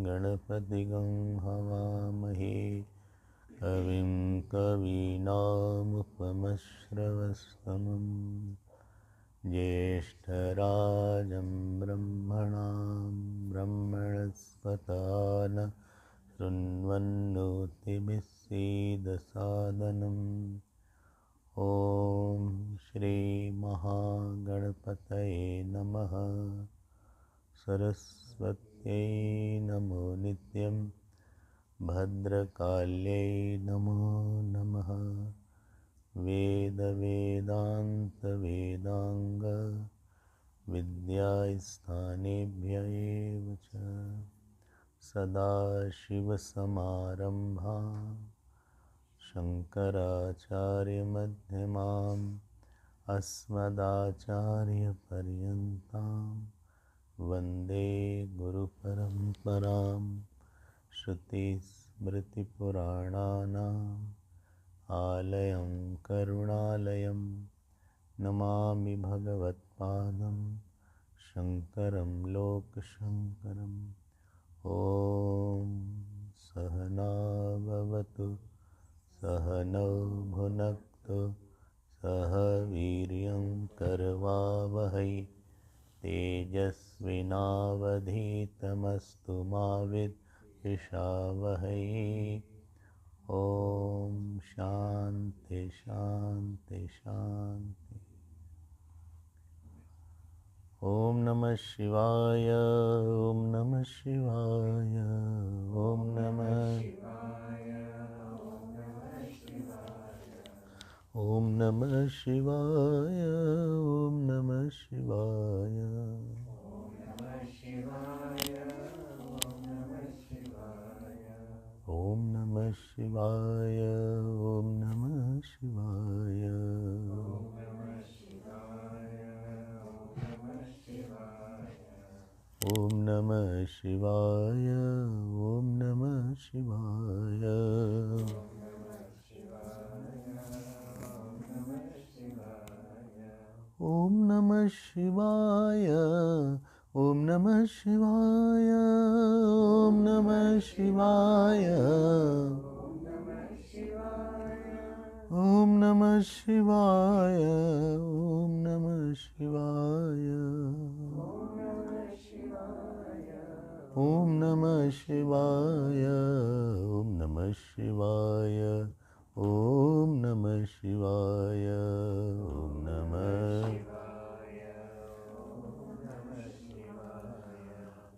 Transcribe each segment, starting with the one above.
गणपतिगं हवामहे कविं कवीनामुपमश्रवस्तमं ज्येष्ठराजं ब्रह्मणां ब्रह्मणस्पतान शृण्वन्नोतिभिः सीदसादनम् ॐ श्री महागणपतये नमः। सरस्वत्यै नमो नित्यं भद्रकाल्यै नमो नमः। वेदान्त विद्यास्थानेभ्य एव च सदाशिवसमारम्भां शङ्कराचार्यमध्यमाम् अस्मदाचार्यपर्यन्तां वन्दे गुरुपरम्परां। श्रुतिस्मृतिपुराणानाम् आलयं करुणालयं नमामि भगवत्पादं शङ्करं लोकशङ्करम्। ॐ सहना भवतु सहनौ भुनक्तु सह वीर्यं करवावहै तेजस्विनावधीतमस्तु मा विद्विषावहै। ॐ शान्ति शान्ति शान्ति। ॐ नमः शिवाय ॐ नमः शिवाय ॐ नमः ॐ नमः शिवाय ॐ नमः शिवाय ॐ नमः शिवाय ॐ नमः शिवाय ॐ नमः शिवाय ॐ नमः शिवाय ॐ नमः शिवाय ॐ नमः शिवाय ॐ नमः शिवाय ॐ नमः शिवाय ॐ नमः शिवाय ॐ नमः शिवाय ॐ नमः शिवाय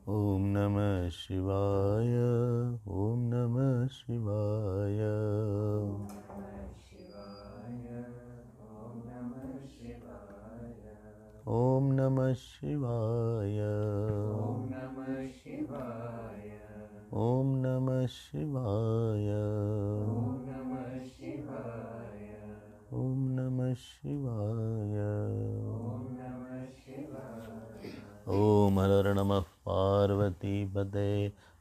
ॐ नमः शिवाय ॐ नमः ॐ नमः शिवाय ॐ नमः शिवाय ॐ नमः शिवाय ॐ नमः शिवाय ॐ नमः शिवाय ॐ हर नमः पार्वतीपते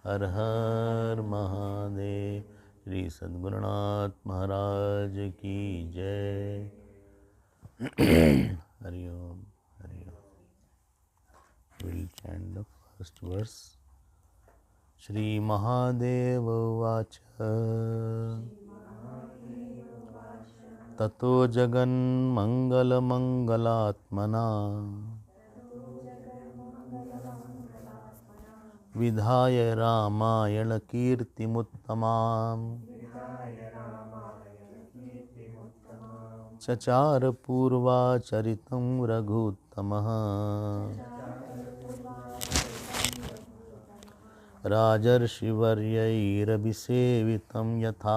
हर हर महादेव। श्री सद्गुरुनाथ महाराज की जय। हरि ओम हरि ओम। We'll chant the first verse. Shri Mahadeva Vacha Tato Jagan Mangala Mangalatmana Vidhaya Ramayana Kirtimuttamam चचार पूर्वाचरितं रघुत्तमः राजर्षिवर्यैरभिसेवितं यथा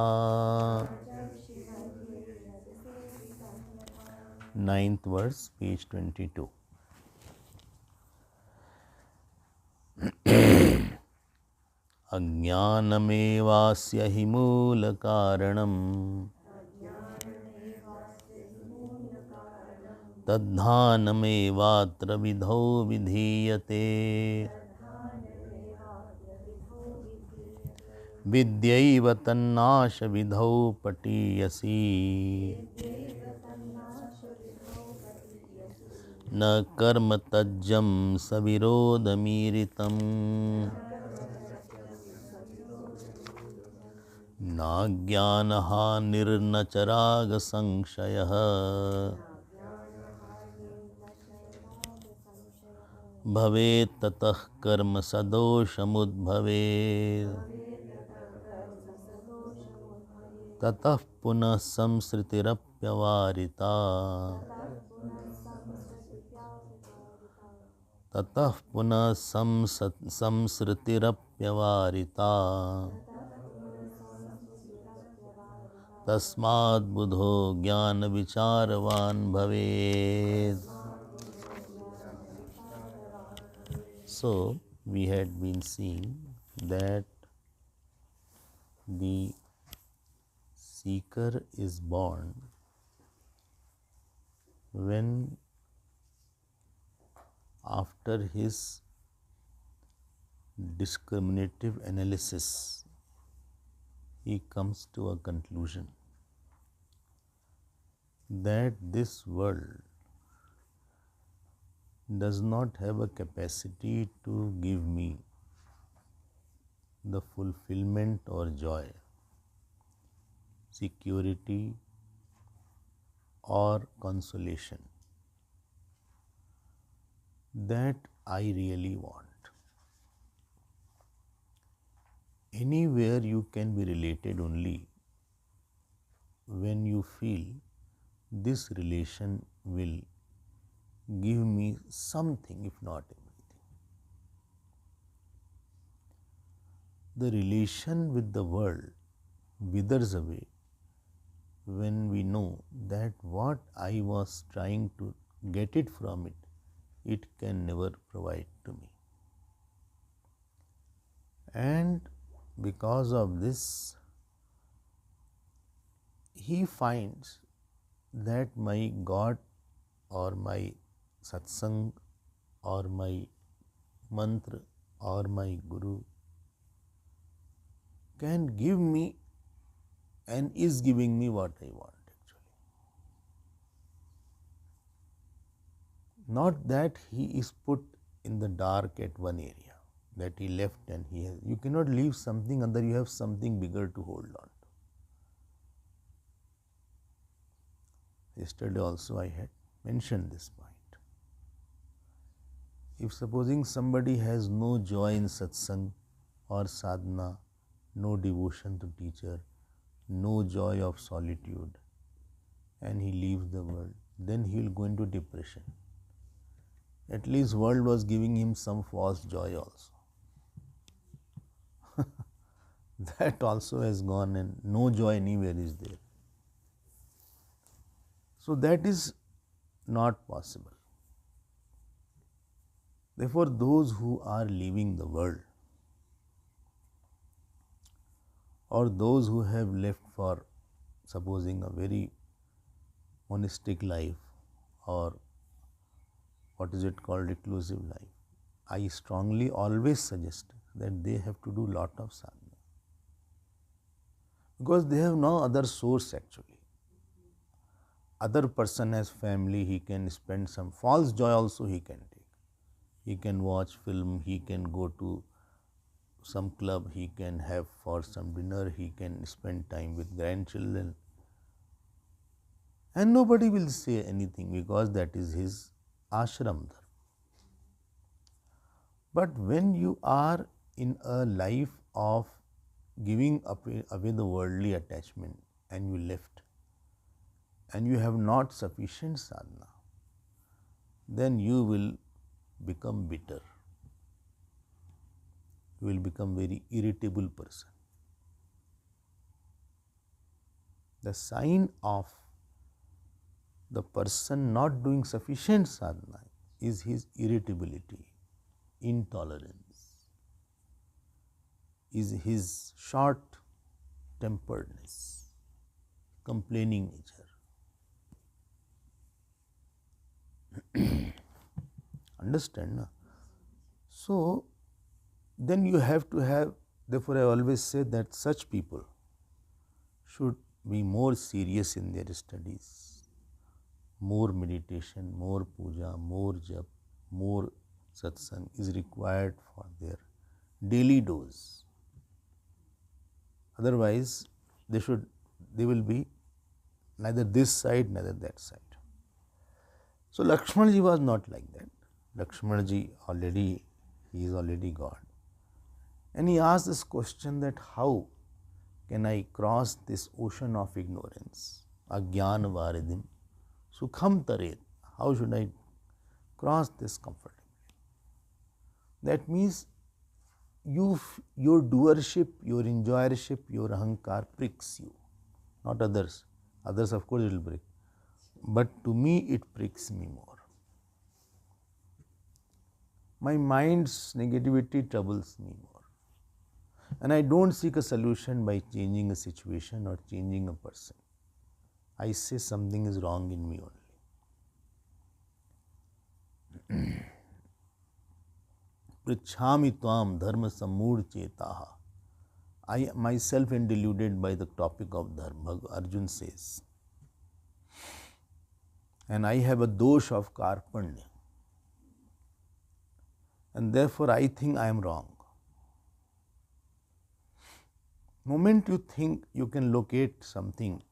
Ninth verse, page 22. अज्ञानमेवास्य हि मूलकारणम् तद्धानमेवात्र विधौ विधीयते विद्यैव तन्नाशविधौ पठीयसि न कर्म तज्जं सविरोधमीरितम् नाज्ञानहानिर्न च रागसंशयः भवेत् ततः कर्म सदोषमुद्भवेत् ततः पुनः संसृतिरप्यवारिता ततः पुनः संसृतिरप्यवारिता तस्माद् बुधो ज्ञानविचारवान् भवेत्. So we had been seeing that the seeker is born when after his discriminative analysis he comes to a conclusion that this world does not have a capacity to give me the fulfillment or joy, security or consolation that I really want. Anywhere you can be related only when you feel this relation will give me something, if not everything. The relation with the world withers away when we know that what I was trying to get it from it, it can never provide to me. And because of this, he finds that my God or my satsang or my mantra or my guru can give me and is giving me what I want actually. Not that he is put in the dark at one area, that he left and he has. You cannot leave something until you have something bigger to hold on to. Yesterday also I had mentioned this point. If supposing somebody has no joy in satsang or sadhana, no devotion to teacher, no joy of solitude, and he leaves the world, then he will go into depression. At least world was giving him some false joy also. That also has gone and no joy anywhere is there. So that is not possible. Therefore, those who are leaving the world or those who have left for supposing a very monastic life or what is it called, reclusive life, I strongly always suggest that they have to do lot of sadhana because they have no other source actually. Other person has family, he can spend some false joy also he can take. He can watch film, he can go to some club, he can have for some dinner, he can spend time with grandchildren. And nobody will say anything because that is his ashram dharma. But when you are in a life of giving away the worldly attachment and you left, and you have not sufficient sadhana, then you will become bitter. You will become very irritable person. The sign of the person not doing sufficient sadhana is his irritability, intolerance, is his short temperedness, complaining nature. Understand? Na? So, then you have to have, therefore I always say that such people should be more serious in their studies, more meditation, more puja, more jap, more satsang is required for their daily dose. Otherwise, they will be neither this side, neither that side. So Lakshmanaji was not like that. Lakshmanaji he is already God. And he asked this question that how can I cross this ocean of ignorance? Agyan varidim, sukham taret. How should I cross this comfortably? That means your doership, your enjoyership, your ahankar pricks you, not others. Others, of course, it will prick. But to me, it pricks me more. My mind's negativity troubles me more. And I don't seek a solution by changing a situation or changing a person. I say something is wrong in me only. Prichhami tvam dharma sammood chetaha. I myself am deluded by the topic of dharma, Arjun says. And I have a dosh of karpanya. And therefore I think I am wrong. Moment you think you can locate something,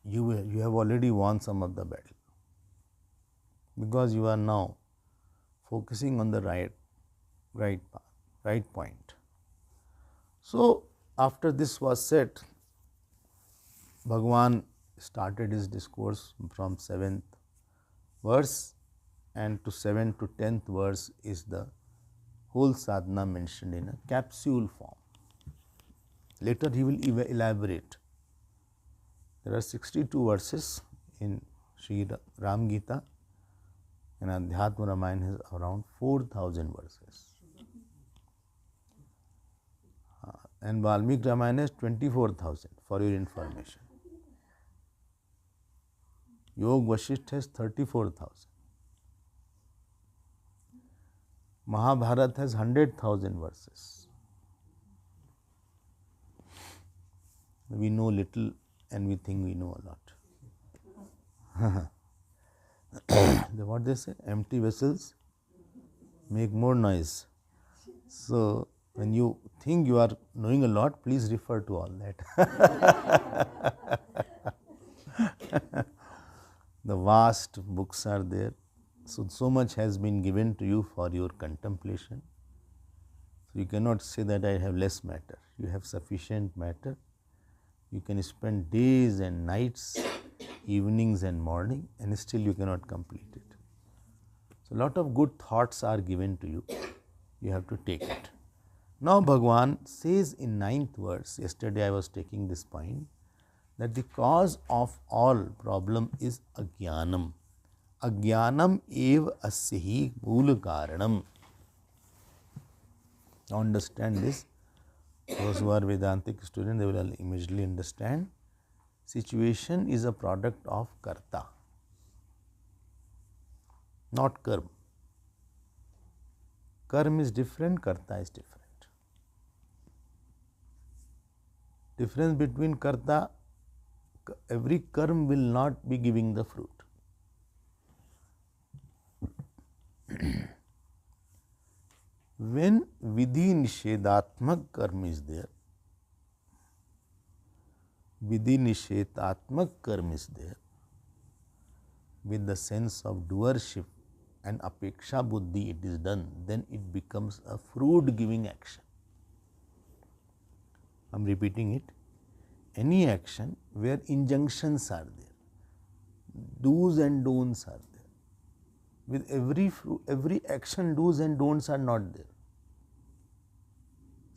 you have already won some of the battle. Because you are now focusing on the right path, right point. So after this was said, Bhagavan started his discourse from 7th verse, and to 7th to 10th verse is the whole sadhana mentioned in a capsule form. Later he will elaborate. There are 62 verses in Shri Ram Gita, and Adhyatma Ramayana has around 4,000 verses. And Valmiki Ramayana is 24,000 for your information. Yog Vasishtha has 34,000. Mahabharata has 100,000 verses. We know little and we think we know a lot. What they say? Empty vessels make more noise. So when you think you are knowing a lot, please refer to all that. The vast books are there. So much has been given to you for your contemplation. So you cannot say that I have less matter. You have sufficient matter. You can spend days and nights, evenings and morning, and still you cannot complete it. So a lot of good thoughts are given to you. You have to take it. Now Bhagavan says in 9th verse, yesterday I was taking this point, that the cause of all problem is ajnanam. Ajnanam eva asyahi mool karanam. Now understand this. Those who are Vedantic students, they will immediately understand. Situation is a product of karta, not karma. Karma is different, karta is different. Difference between karta, every karma will not be giving the fruit. When vidhi nishedatmak karma is there, vidhi nishedatmak karma is there, with the sense of doership and apeksha buddhi it is done, then it becomes a fruit giving action. I am repeating it. Any action where injunctions are there, Do's and don'ts are there. With every action, do's and don'ts are not there.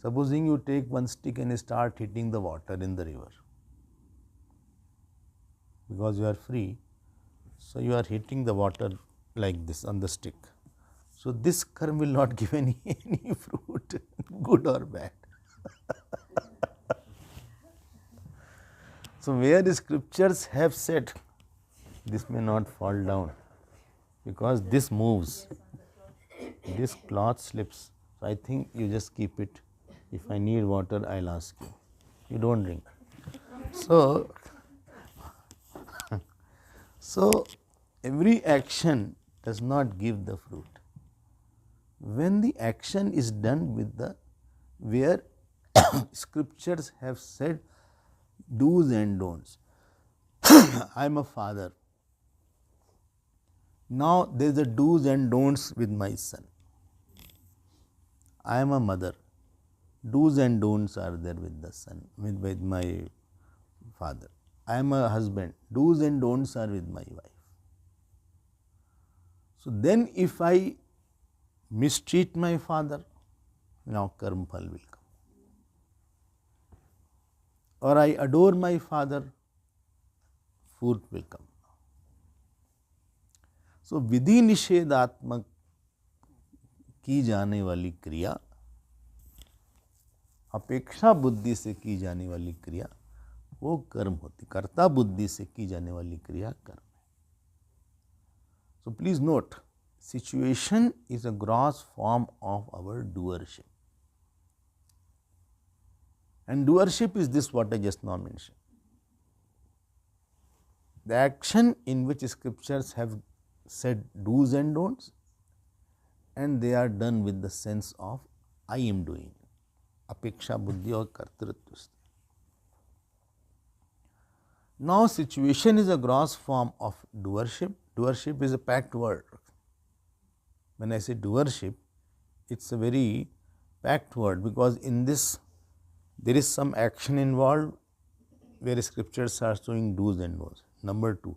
Supposing you take one stick and start hitting the water in the river, because you are free, so you are hitting the water like this on the stick. So this karma will not give any fruit, good or bad. So where the scriptures have said this may not fall down because this moves, this cloth slips. So I think you just keep it. If I need water, I'll ask you. You don't drink. So every action does not give the fruit. When the action is done with the where scriptures have said do's and don'ts. I am a father. Now there is a do's and don'ts with my son. I am a mother. Do's and don'ts are there with the son, with my father. I am a husband. Do's and don'ts are with my wife. So then if I mistreat my father, now karma phal will come. Or I adore my father, fruit will come. So विधि निषेधात्मक की जाने वाली क्रिया, अपेक्षा बुद्धि से की जाने वाली क्रिया, वो कर्म होती. कर्ता बुद्धि से की जाने वाली क्रिया कर्म. So please note, situation is a gross form of our doership. And doership is this what I just now mentioned. The action in which scriptures have said do's and don'ts, and they are done with the sense of I am doing. Apeksha buddhi or kartritva. Now situation is a gross form of doership. Doership is a packed word. When I say doership, it's a very packed word because in this there is some action involved where scriptures are showing do's and don'ts. Number two,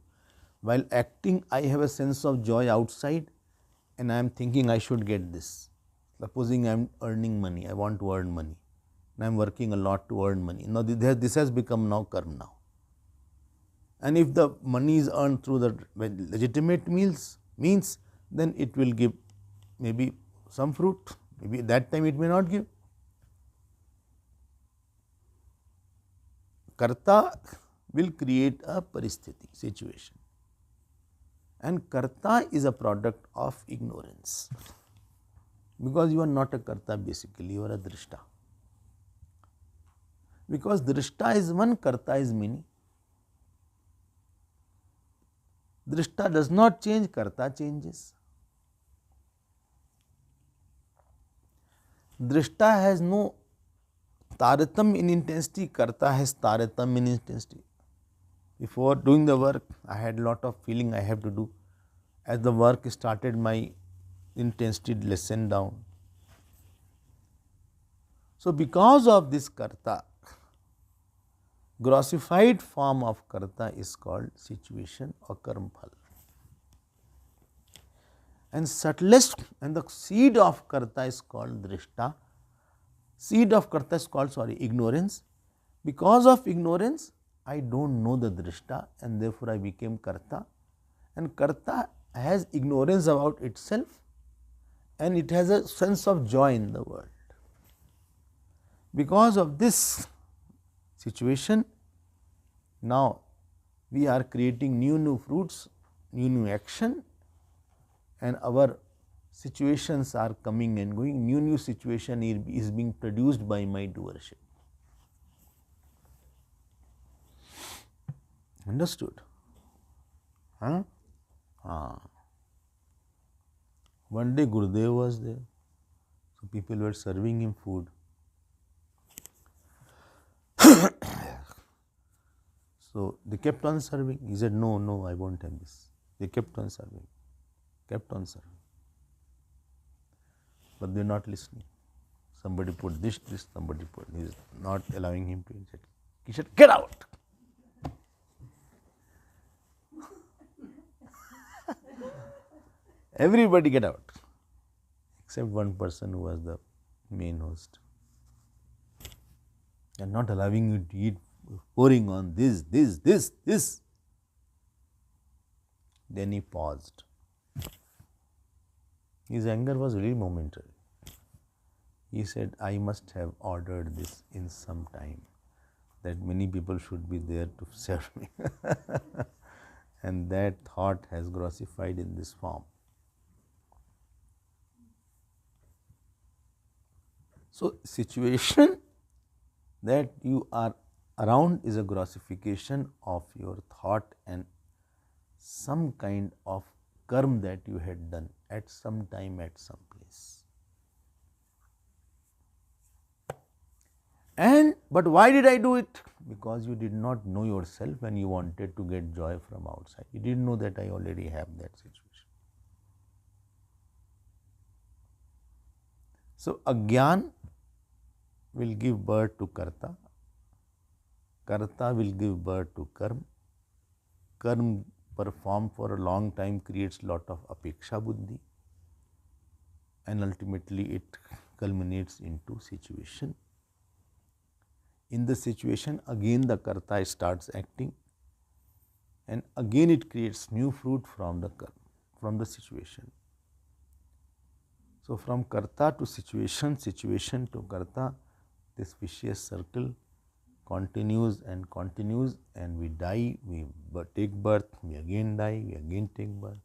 while acting I have a sense of joy outside and I am thinking I should get this. Supposing I am earning money, I want to earn money and I am working a lot to earn money. Now this has become now karma now. And if the money is earned through the legitimate means, then it will give maybe some fruit, maybe at that time it may not give. Karta will create a paristhiti, situation. And karta is a product of ignorance. Because you are not a karta basically, you are a drishta. Because drishta is one, karta is many. Drishta does not change, karta changes. Drishta has no taratam in intensity, karta has taratam in intensity. Before doing the work, I had a lot of feeling I have to do. As the work started, my intensity lessened down. So because of this karta, grossified form of karta is called situation or karma phal. And subtlest and the seed of karta is called drishta. Seed of karta is called, ignorance. Because of ignorance, I don't know the drishta and therefore I became karta. And karta has ignorance about itself and it has a sense of joy in the world. Because of this situation, now we are creating new fruits, new action, and our situations are coming and going. New situation is being produced by my doership. Understood? Huh? One day Gurudev was there, so people were serving him food. So they kept on serving. He said, no, I won't have this. They kept on serving. But they are not listening. Somebody put this, somebody put this. He is not allowing him to eat. He said, get out. Everybody get out, except one person who was the main host. And not allowing you to eat, pouring on this. Then he paused. His anger was really momentary. He said, I must have ordered this in some time, that many people should be there to serve me. And that thought has grossified in this form. So, situation that you are around is a grossification of your thought and some kind of karma that you had done at some time, at some place. But why did I do it? Because you did not know yourself and you wanted to get joy from outside. You didn't know that I already have that situation. So, Agyan will give birth to Karta. Karta will give birth to Karma. Karma performed for a long time creates lot of apeksha buddhi, and ultimately it culminates into situation. In the situation, again the Karta starts acting, and again it creates new fruit from the karma, from the situation. So, from Karta to situation, situation to Karta, this vicious circle continues, and we die, we take birth, we again die, we again take birth.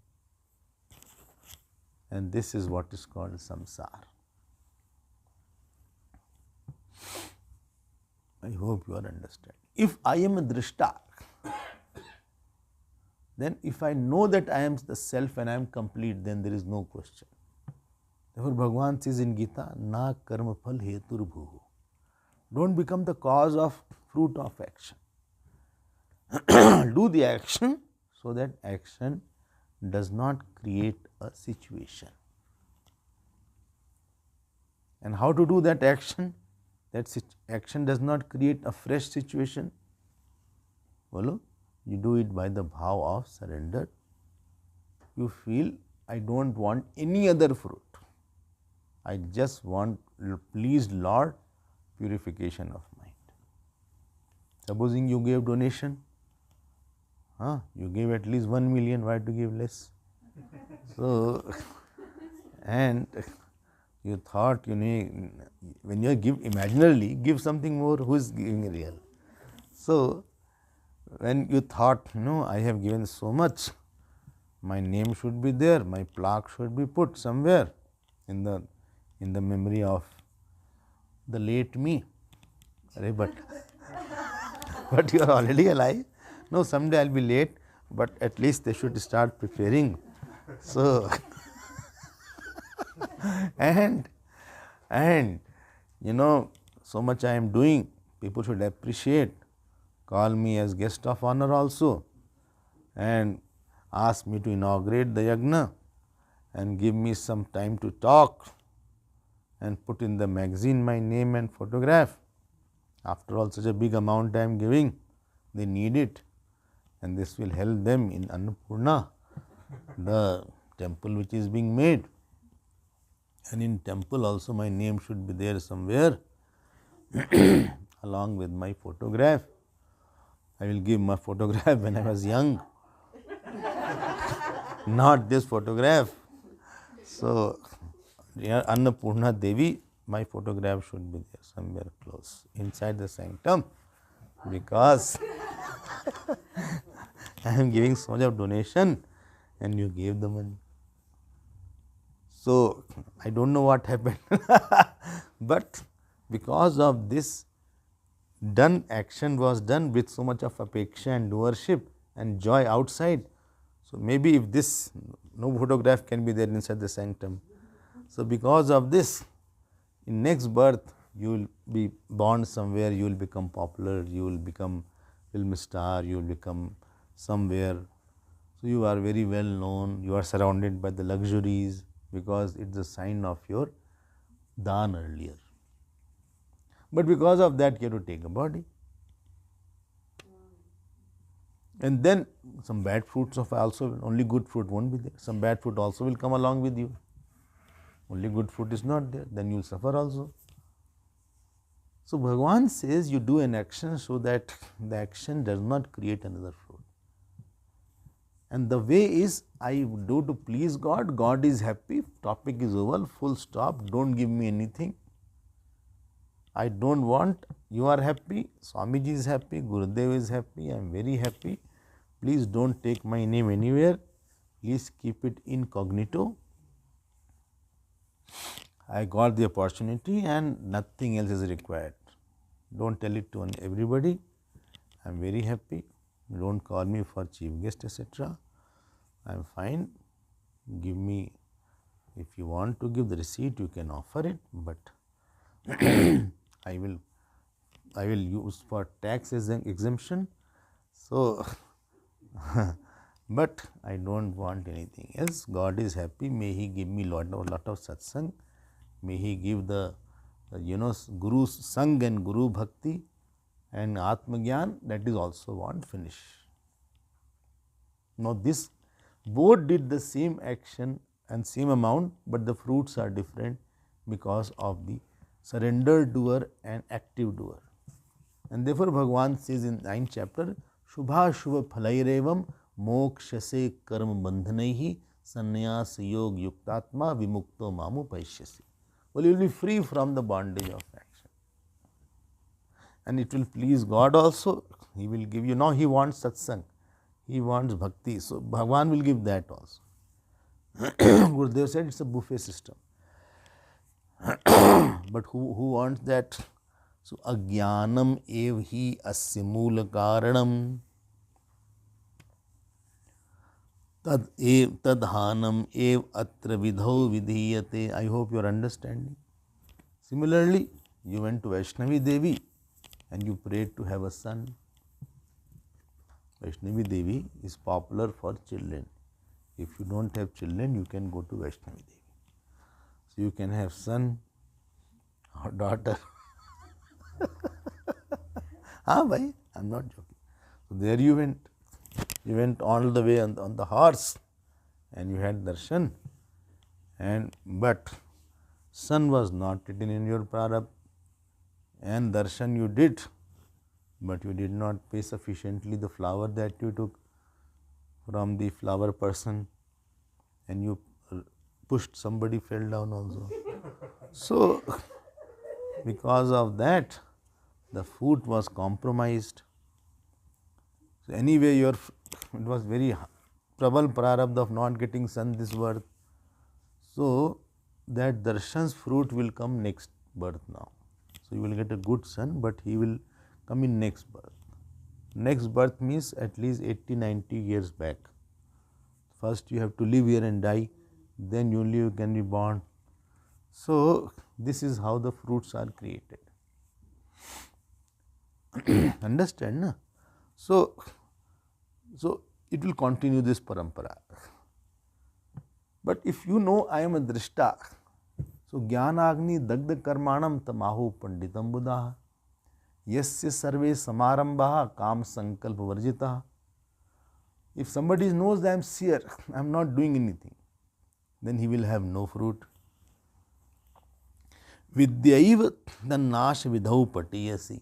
And this is what is called samsara. I hope you are understanding. If I am a drishta, then if I know that I am the self and I am complete, then there is no question. Therefore, Bhagavan says in Gita, na karma phal hetur bhuhu. Don't become the cause of fruit of action. Do the action so that action does not create a situation. And how to do that action? That action does not create a fresh situation. Follow? You do it by the bhav of surrender. You feel, I don't want any other fruit. I just want, please Lord, purification of mind. Supposing you gave donation, you gave at least 1 million, why to give less? So, and you thought, when you give imaginarily, give something more, who is giving real? So, when you thought, I have given so much, my name should be there, my plaque should be put somewhere in the memory of the late me. But you are already alive. No, someday I'll be late, but at least they should start preparing. So, and so much I am doing, people should appreciate, call me as guest of honor also, and ask me to inaugurate the yagna, and give me some time to talk, and put in the magazine my name and photograph. After all, such a big amount I am giving, they need it, and this will help them in Annapurna, the temple which is being made. And in temple also my name should be there somewhere along with my photograph. I will give my photograph when I was young, not this photograph. So, Annapurna Devi, my photograph should be there somewhere close inside the sanctum, because I am giving so much of donation and you gave the money. So, I don't know what happened, but because of this action was done with so much of apeksha and doership and joy outside. So, maybe if this, no photograph can be there inside the sanctum. So, because of this, in next birth you will be born somewhere, you will become popular, you will become film star, you will become somewhere. So, you are very well known, you are surrounded by the luxuries, because it is a sign of your dhan earlier. But because of that, you have to take a body. And then some bad fruits of also, only good fruit won't be there. Some bad fruit also will come along with you. Only good fruit is not there, then you will suffer also. So Bhagavan says you do an action so that the action does not create another fruit. And the way is, I do to please God, God is happy, topic is over, full stop, don't give me anything. I don't want, you are happy, Swamiji is happy, Gurudev is happy, I am very happy. Please don't take my name anywhere, please keep it incognito. I got the opportunity and nothing else is required. Don't tell it to everybody. I am very happy. Don't call me for chief guest, etc. I am fine. Give me, if you want to give the receipt, you can offer it, but I will use for tax exemption. So, but I don't want anything else. God is happy. May He give me lot of satsang. May He give the Guru Sang and Guru Bhakti and Atma Gyan, that is also want, finish. Now this, both did the same action and same amount, but the fruits are different because of the surrendered doer and active doer. And therefore Bhagavan says in 9th chapter, Shubha Shubha Phalairevam Mokshase Karma Bandhanaihi Sannyas Yog Yuktatma Vimukto Mamu Paishyasi. Well, you will be free from the bondage of action. And it will please God also. He will give you. Now He wants satsang. He wants bhakti. So Bhagavan will give that also. Gurudev said it's a buffet system. But who wants that? So ajnanam ev hi asya moola karanam tadhanam ev atra vidhau vidhiyate. I hope you are understanding. Similarly, you went to Vaishnavi Devi and you prayed to have a son. Vaishnavi Devi is popular for children. If you don't have children, you can go to Vaishnavi Devi. So you can have son or daughter. Bhai, I am not joking. So there you went. You went all the way on the horse and you had darshan. But son was not written in your prarabdha, and darshan you did, but you did not pay sufficiently the flower that you took from the flower person, and you pushed, somebody fell down also. So because of that, the food was compromised. So anyway, it was very prabal prarabdha of not getting son this birth. So that darshan's fruit will come next birth now. So you will get a good son, but he will come in next birth. Next birth means at least 80-90 years back. First you have to live here and die, then only you can be born. So this is how the fruits are created. Understand, na? So it will continue this parampara. But if you know I am a drishta, so jnanagni dagda karmanam tamahu panditam buddha yasya sarve samarambaha kam sankalpa varjita. If somebody knows that I am seer, I am not doing anything, then he will have no fruit. Vidyaiva tannash vidhau patiyasi.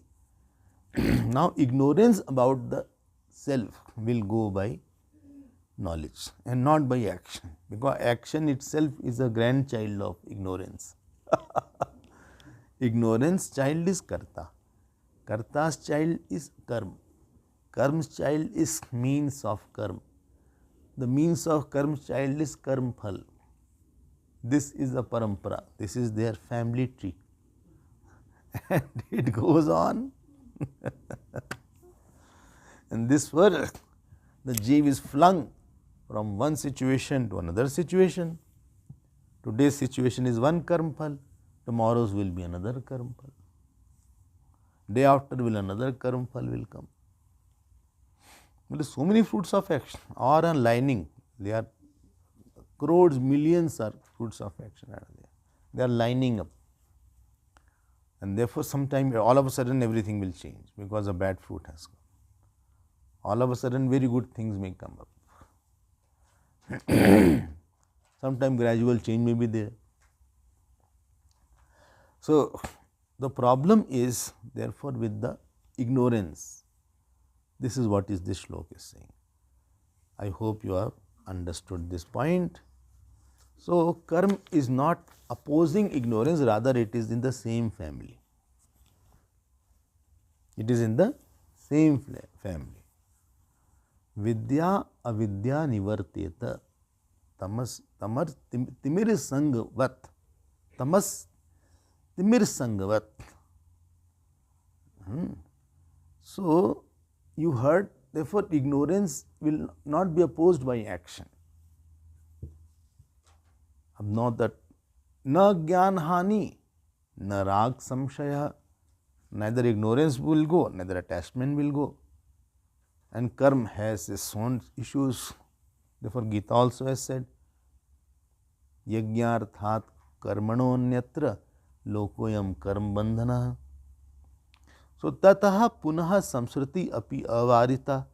Now ignorance about the self will go by knowledge and not by action, because action itself is a grandchild of ignorance. Ignorance child is karta, karta's child is karma, karma's child is means of karma, the means of karma's child is karma phal. This is the parampara, this is their family tree, and it goes on. And this way the jeev is flung from one situation to another situation. Today's situation is one karma phal, tomorrow's will be another karma phal. Day after will another karma phal will come. There are so many fruits of action are on lining. They are crores, millions are fruits of action are there. They are lining up. And therefore sometime all of a sudden everything will change because a bad fruit has come. all of a sudden very good things may come up. Sometimes gradual change may be there. So, the problem is therefore with the ignorance. This is what is this shloka is saying. I hope you have understood this point. So, karma is not opposing ignorance, rather it is in the same family. It is in the same family. Vidya avidya nivarteta tamas timir sangvat tamas timir sangvat. So, you heard, therefore ignorance will not be opposed by action. Now that na gyan hani, na rag samshaya, neither ignorance will go, neither attachment will go. And karma has its own issues. Therefore, Gita also has said, yajnarthat karmanonyatra lokoyam karma bandhana. So, tataha punaha samsriti api avarita.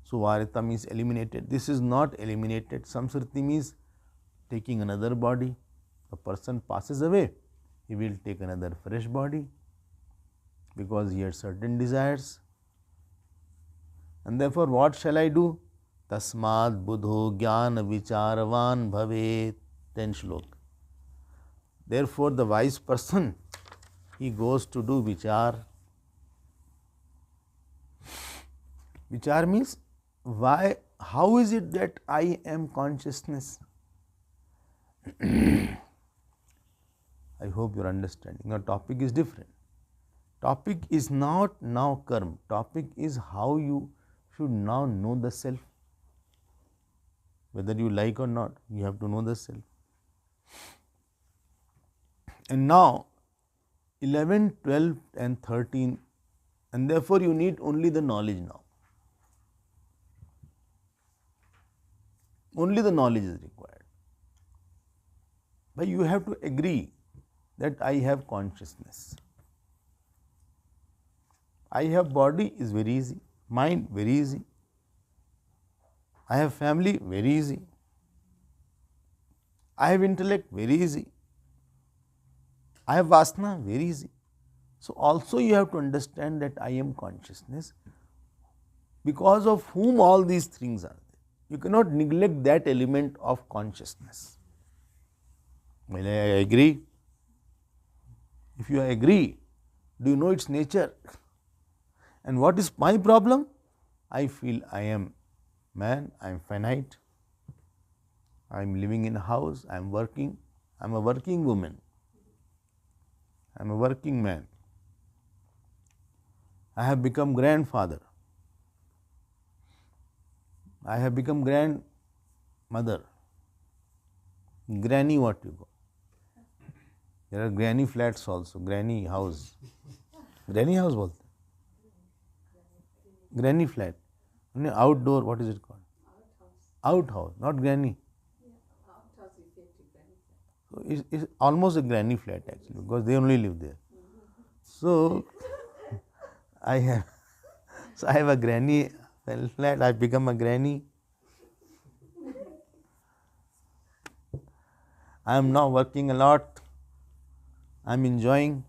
So, varita means eliminated. This is not eliminated. Samsriti means taking another body. A person passes away, he will take another fresh body because he had certain desires. And therefore, what shall I do? Tasmad buddho jnana vicharavan bhavet. 10th shlok. Therefore, the wise person, he goes to do vichar. Vichar means why, how is it that I am consciousness? I hope you are understanding. Now, topic is different. Topic is not now karma. Topic is how you should now know the self. Whether you like or not, you have to know the self. And now, 11, 12 and 13, and therefore you need only the knowledge now. Only the knowledge is required. But you have to agree that I have consciousness. I have body is very easy, mind very easy. I have family very easy. I have intellect very easy. I have vasana very easy. So, also you have to understand that I am consciousness, because of whom all these things are there. You cannot neglect that element of consciousness. Will I agree? If you agree, do you know its nature? And what is my problem? I feel I am man, I am finite, I am living in a house, I am working, I am a working woman, I am a working man. I have become grandfather, I have become grandmother, granny what you go. There are granny flats also, granny house. Granny house bolte. Granny flat. Outdoor, what is it called? Outhouse, not granny. So it's almost a granny flat actually, because they only live there. So I have a granny flat, I become a granny. I am now working a lot, I am enjoying,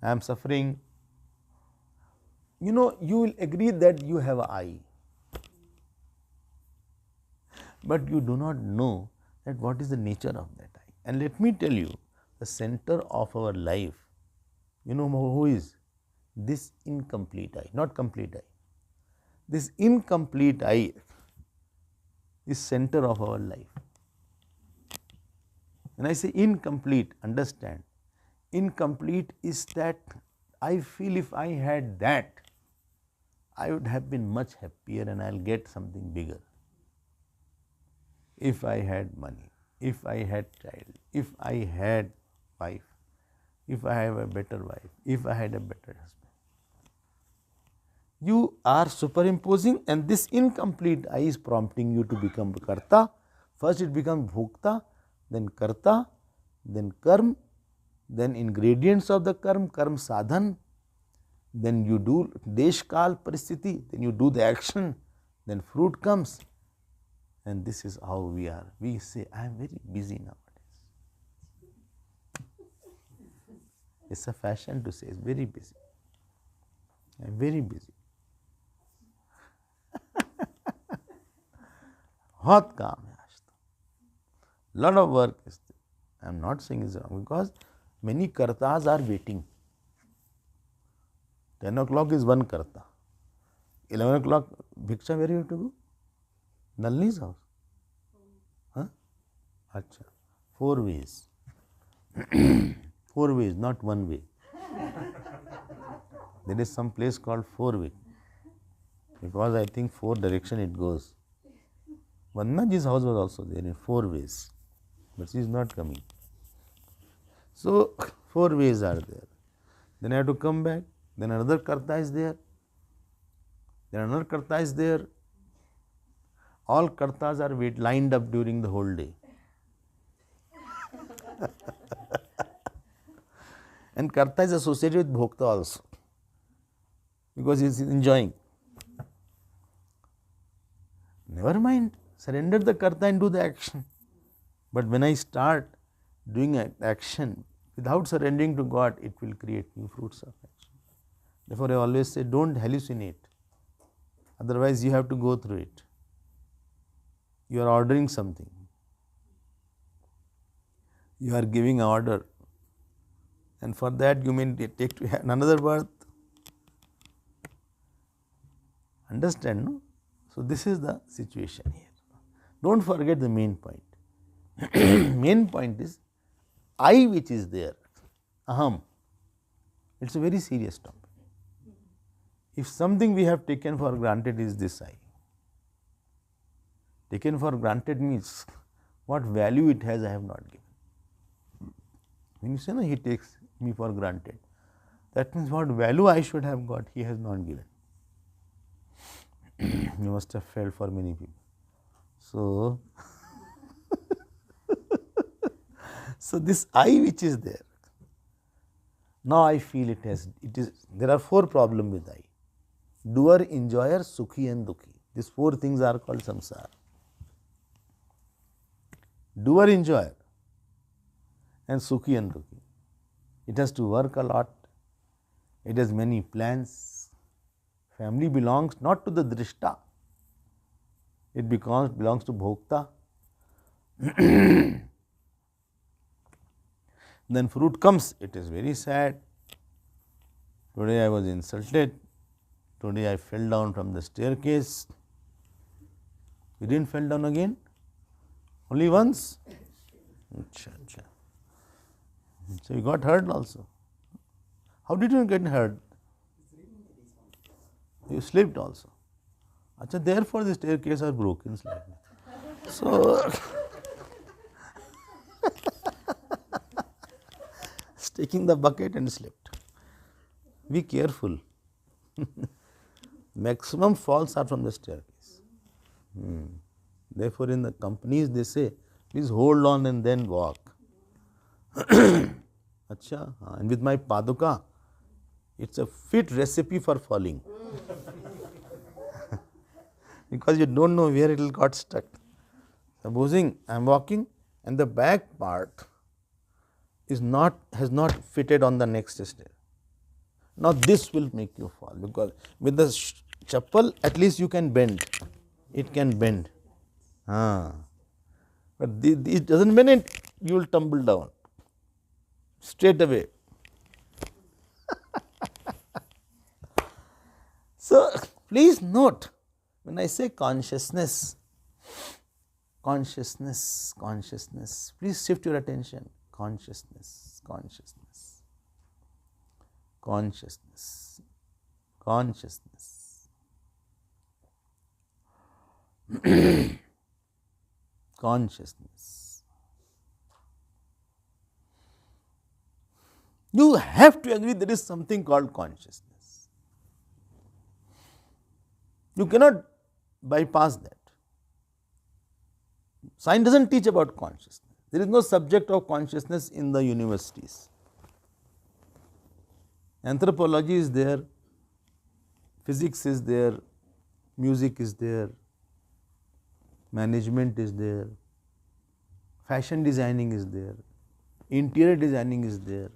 I am suffering. You know, you will agree that you have an I, but you do not know that what is the nature of that I. And let me tell you, the center of our life, you know who is? This incomplete I, not complete I. This incomplete I is center of our life. When I say incomplete, understand, incomplete is that I feel if I had that, I would have been much happier and I will get something bigger. If I had money, if I had child, if I had wife, if I have a better wife, if I had a better husband. You are superimposing, and this incomplete I is prompting you to become karta. First it becomes bhokta, then karta, then karma, then ingredients of the karma, karma sadhan, then you do desh kal paristhiti, then you do the action, then fruit comes. And this is how we are. We say, I am very busy nowadays. It's a fashion to say, it's very busy. I am very busy. बहुत काम है आज तो. Lot of work is there. I am not saying it's wrong because many kartas are waiting. 10 o'clock is one karta. 11 o'clock, Bhiksha, where you have to go? Nalini's house. Huh? Acha. 4 ways. 4 ways, not 1 way. There is some place called 4 way. Because I think 4 direction it goes. Vannaji's house was also there in 4 ways. But she is not coming. So 4 ways are there. Then I have to come back. Then another karta is there. Then another karta is there. All kartas are lined up during the whole day. And karta is associated with bhokta also. Because he is enjoying. Never mind. Surrender the karta and do the action. But when I start doing action without surrendering to God, it will create new fruits of action. Therefore, I always say, don't hallucinate. Otherwise, you have to go through it. You are ordering something. You are giving an order. And for that, you may take to another birth. Understand, no? So, this is the situation here. Don't forget the main point. Main point is I which is there, aham. It's a very serious topic. If something we have taken for granted is this I. Taken for granted means what value it has I have not given. When you say, no, he takes me for granted, that means what value I should have got, he has not given. You must have felt for many people. So, so this I which is there, now I feel it is, there are 4 problems with I. Doer, enjoyer, sukhi and dukhi. These 4 things are called samsara. Doer, enjoyer and sukhi and dukhi. It has to work a lot. It has many plans. Family belongs not to the drishta. It belongs to bhokta. Then fruit comes. It is very sad. Today I was insulted. Today I fell down from the staircase. You didn't fall down again? Only once? So you got hurt also. How did you get hurt? You slipped also. Achha, therefore the staircase are broken slightly. So taking the bucket and slipped. Be careful. Maximum falls are from the staircase. Therefore, in the companies they say, please hold on and then walk. Achha, and with my paduka, it's a fit recipe for falling. Because you don't know where it will got stuck. Supposing I am walking and the back part has not fitted on the next stair. Now this will make you fall, because with the chappal at least you can bend. It can bend. But it doesn't mean it, you will tumble down straight away. So please note, when I say consciousness, consciousness, consciousness, please shift your attention. Consciousness, consciousness, consciousness, consciousness, consciousness. You have to agree there is something called consciousness. You cannot bypass that. Science doesn't teach about consciousness. There is no subject of consciousness in the universities. Anthropology is there, Physics is there, music is there, management is there, fashion designing is there, interior designing is there.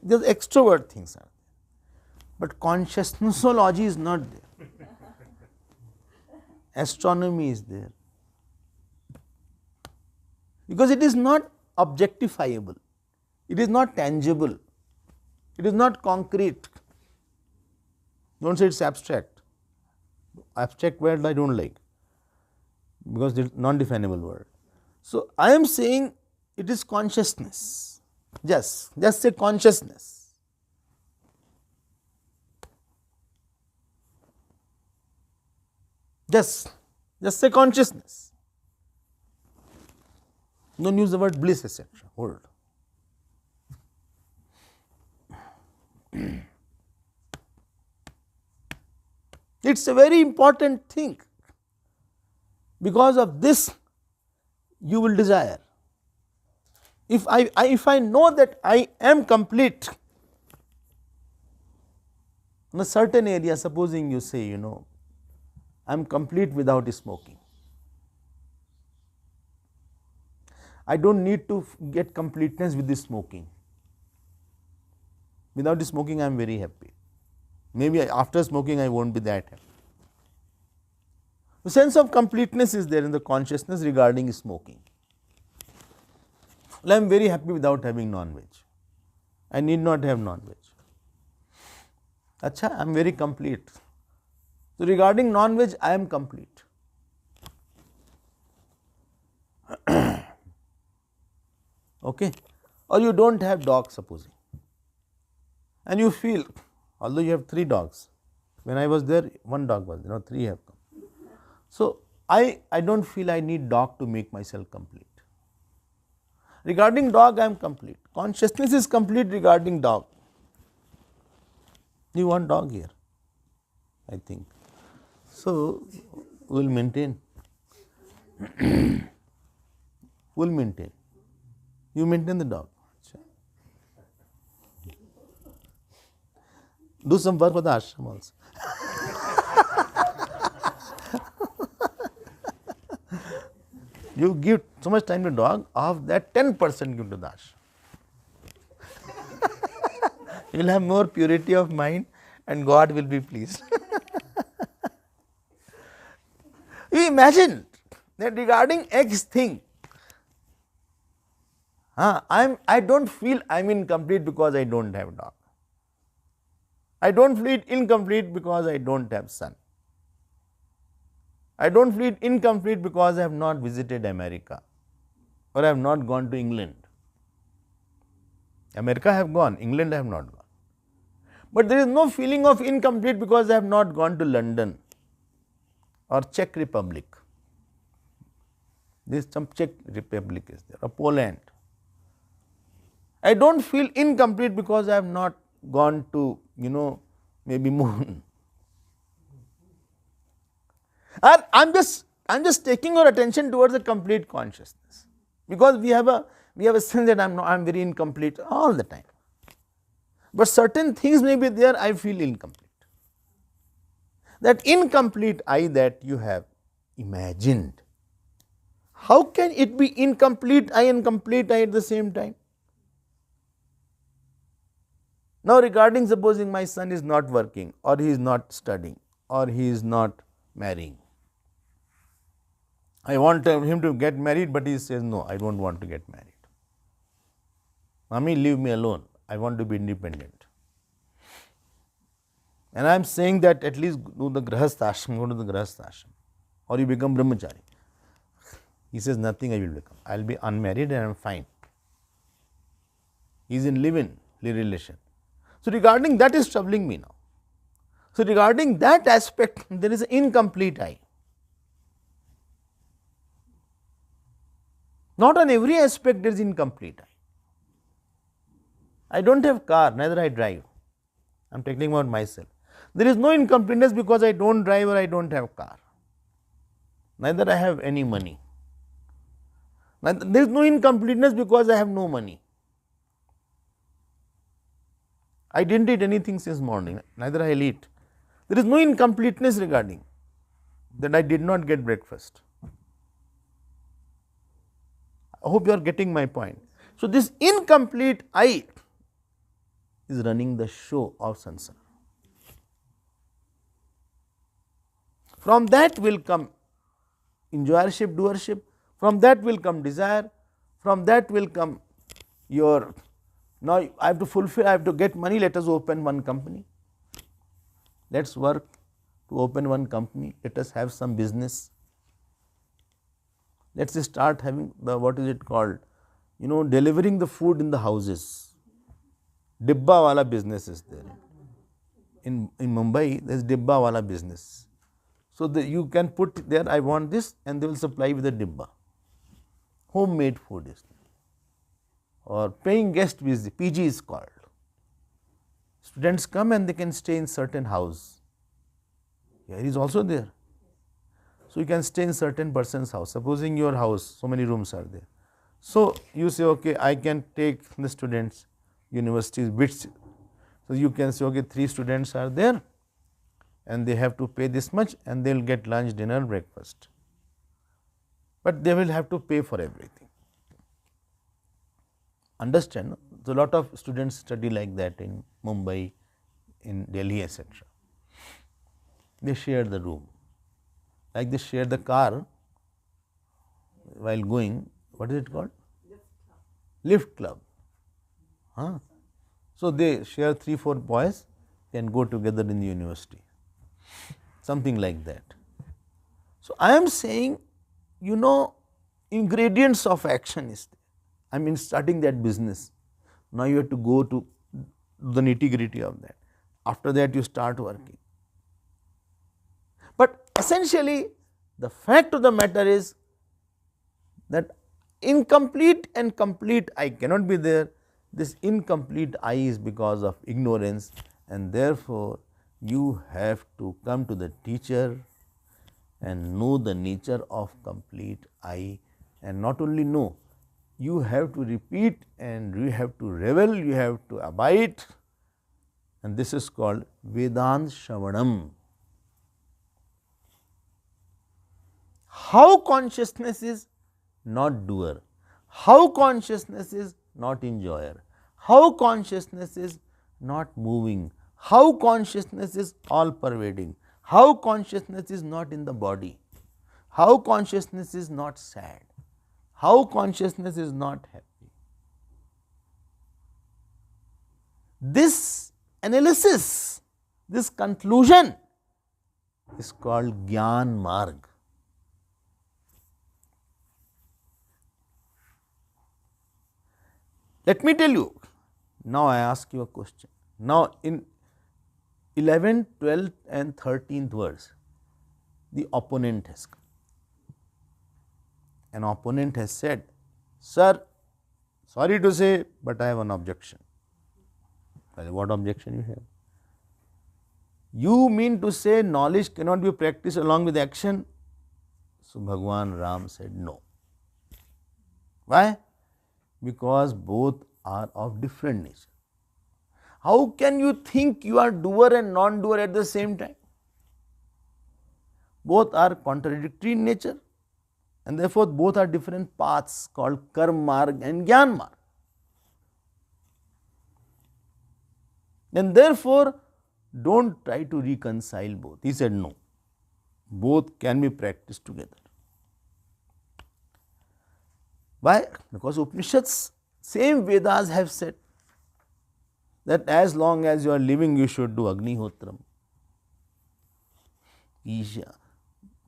Those extrovert things are there. But consciousnology is not there. Astronomy is there. Because it is not objectifiable, it is not tangible, it is not concrete. Don't say it's abstract. Abstract word I don't like, because it's non-definable word. So, I am saying it is consciousness, just say consciousness. Just say consciousness. Don't use the word bliss, etc. Hold. It's a very important thing. Because of this, you will desire. If I know that I am complete in a certain area, supposing you say, I am complete without smoking. I don't need to get completeness with the smoking. Without smoking, I am very happy. Maybe after smoking, I won't be that happy. The sense of completeness is there in the consciousness regarding smoking. Well, I am very happy without having non-veg. I need not have non-veg. Acha, I am very complete. So, regarding non-veg, I am complete. Okay? Or you don't have dogs, supposing. And you feel, although you have 3 dogs, when I was there, 1 dog was there, now 3 have come. So, I don't feel I need dog to make myself complete. Regarding dog, I am complete. Consciousness is complete regarding dog. You want dog here, I think. So, we will maintain. Will maintain. You maintain the dog. Do some work for the ashram also. You give so much time to dog, of that 10% give to the ashram. You will have more purity of mind and God will be pleased. You imagine that regarding X thing, I don't feel I am incomplete because I don't have dog. I don't feel incomplete because I don't have son. I don't feel incomplete because I have not visited America or I have not gone to England. America I have gone, England I have not gone. But there is no feeling of incomplete because I have not gone to London or Czech Republic. This some Czech Republic is there, or Poland. I don't feel incomplete because I have not gone to, maybe moon. I am just taking your attention towards the complete consciousness, because we have a sense that I am very incomplete all the time. But certain things may be there, I feel incomplete. That incomplete I that you have imagined, how can it be incomplete I and complete I at the same time? Now, regarding supposing my son is not working, or he is not studying, or he is not marrying. I want him to get married, but he says, no, I don't want to get married. Mommy, leave me alone. I want to be independent. And I am saying that at least do the grahastha ashram, go to the grahastha ashram, or you become brahmachari. He says, nothing I will become. I will be unmarried and I am fine. He is in live-in relation. So, regarding that is troubling me now. So, regarding that aspect, there is an incomplete I. Not on every aspect there is incomplete I. I don't have car, neither I drive. I am talking about myself. There is no incompleteness because I don't drive or I don't have car. Neither I have any money. There is no incompleteness because I have no money. I didn't eat anything since morning, neither I'll eat. There is no incompleteness regarding that I did not get breakfast. I hope you are getting my point. So, this incomplete I is running the show of samsara. From that will come enjoyership, doership, from that will come desire, from that will come your, now I have to fulfill, I have to get money, let us open one company. Let us work to open one company, let us have some business. Let us start having the, what is it called, delivering the food in the houses. Dibba wala business is there. In Mumbai, there is Dibba wala business. So, you can put there, I want this, and they will supply with a Dibba. Homemade food is there. Or paying guest visit, PG is called. Students come and they can stay in certain house. Here is also there. So, you can stay in certain person's house. Supposing your house, so many rooms are there. So, you say, okay, I can take the students, universities, bits. So, you can say, okay, 3 students are there and they have to pay this much and they will get lunch, dinner, breakfast. But they will have to pay for everything. Understand? No? So, a lot of students study like that in Mumbai, in Delhi, etc. They share the room. Like they share the car while going, what is it called? Lift club. Huh? So, they share 3-4 boys and go together in the university, something like that. So, I am saying, ingredients of action is there. I mean, starting that business. Now, you have to go to the nitty-gritty of that. After that, you start working. But essentially, the fact of the matter is that incomplete and complete I cannot be there. This incomplete I is because of ignorance, and therefore, you have to come to the teacher and know the nature of complete I, and not only know, you have to repeat and you have to revel, you have to abide, and this is called Vedant Shravanam. How consciousness is not doer, how consciousness is not enjoyer, how consciousness is not moving, how consciousness is all pervading, how consciousness is not in the body, how consciousness is not sad, how consciousness is not happy. This analysis, this conclusion is called Gyan Marg. Let me tell you, now I ask you a question. Now, in 11th, 12th and 13th verse, the opponent has come. An opponent has said, sir, sorry to say, but I have an objection. Well, what objection you have? You mean to say knowledge cannot be practiced along with action? So, Bhagwan Ram said no. Why? Because both are of different nature. How can you think you are doer and non-doer at the same time? Both are contradictory in nature, and therefore both are different paths called Karma Marg and Gyan Marg. And therefore, don't try to reconcile both. He said no, both can be practiced together. Why? Because Upanishads, same Vedas have said that as long as you are living, you should do Agnihotram. Isha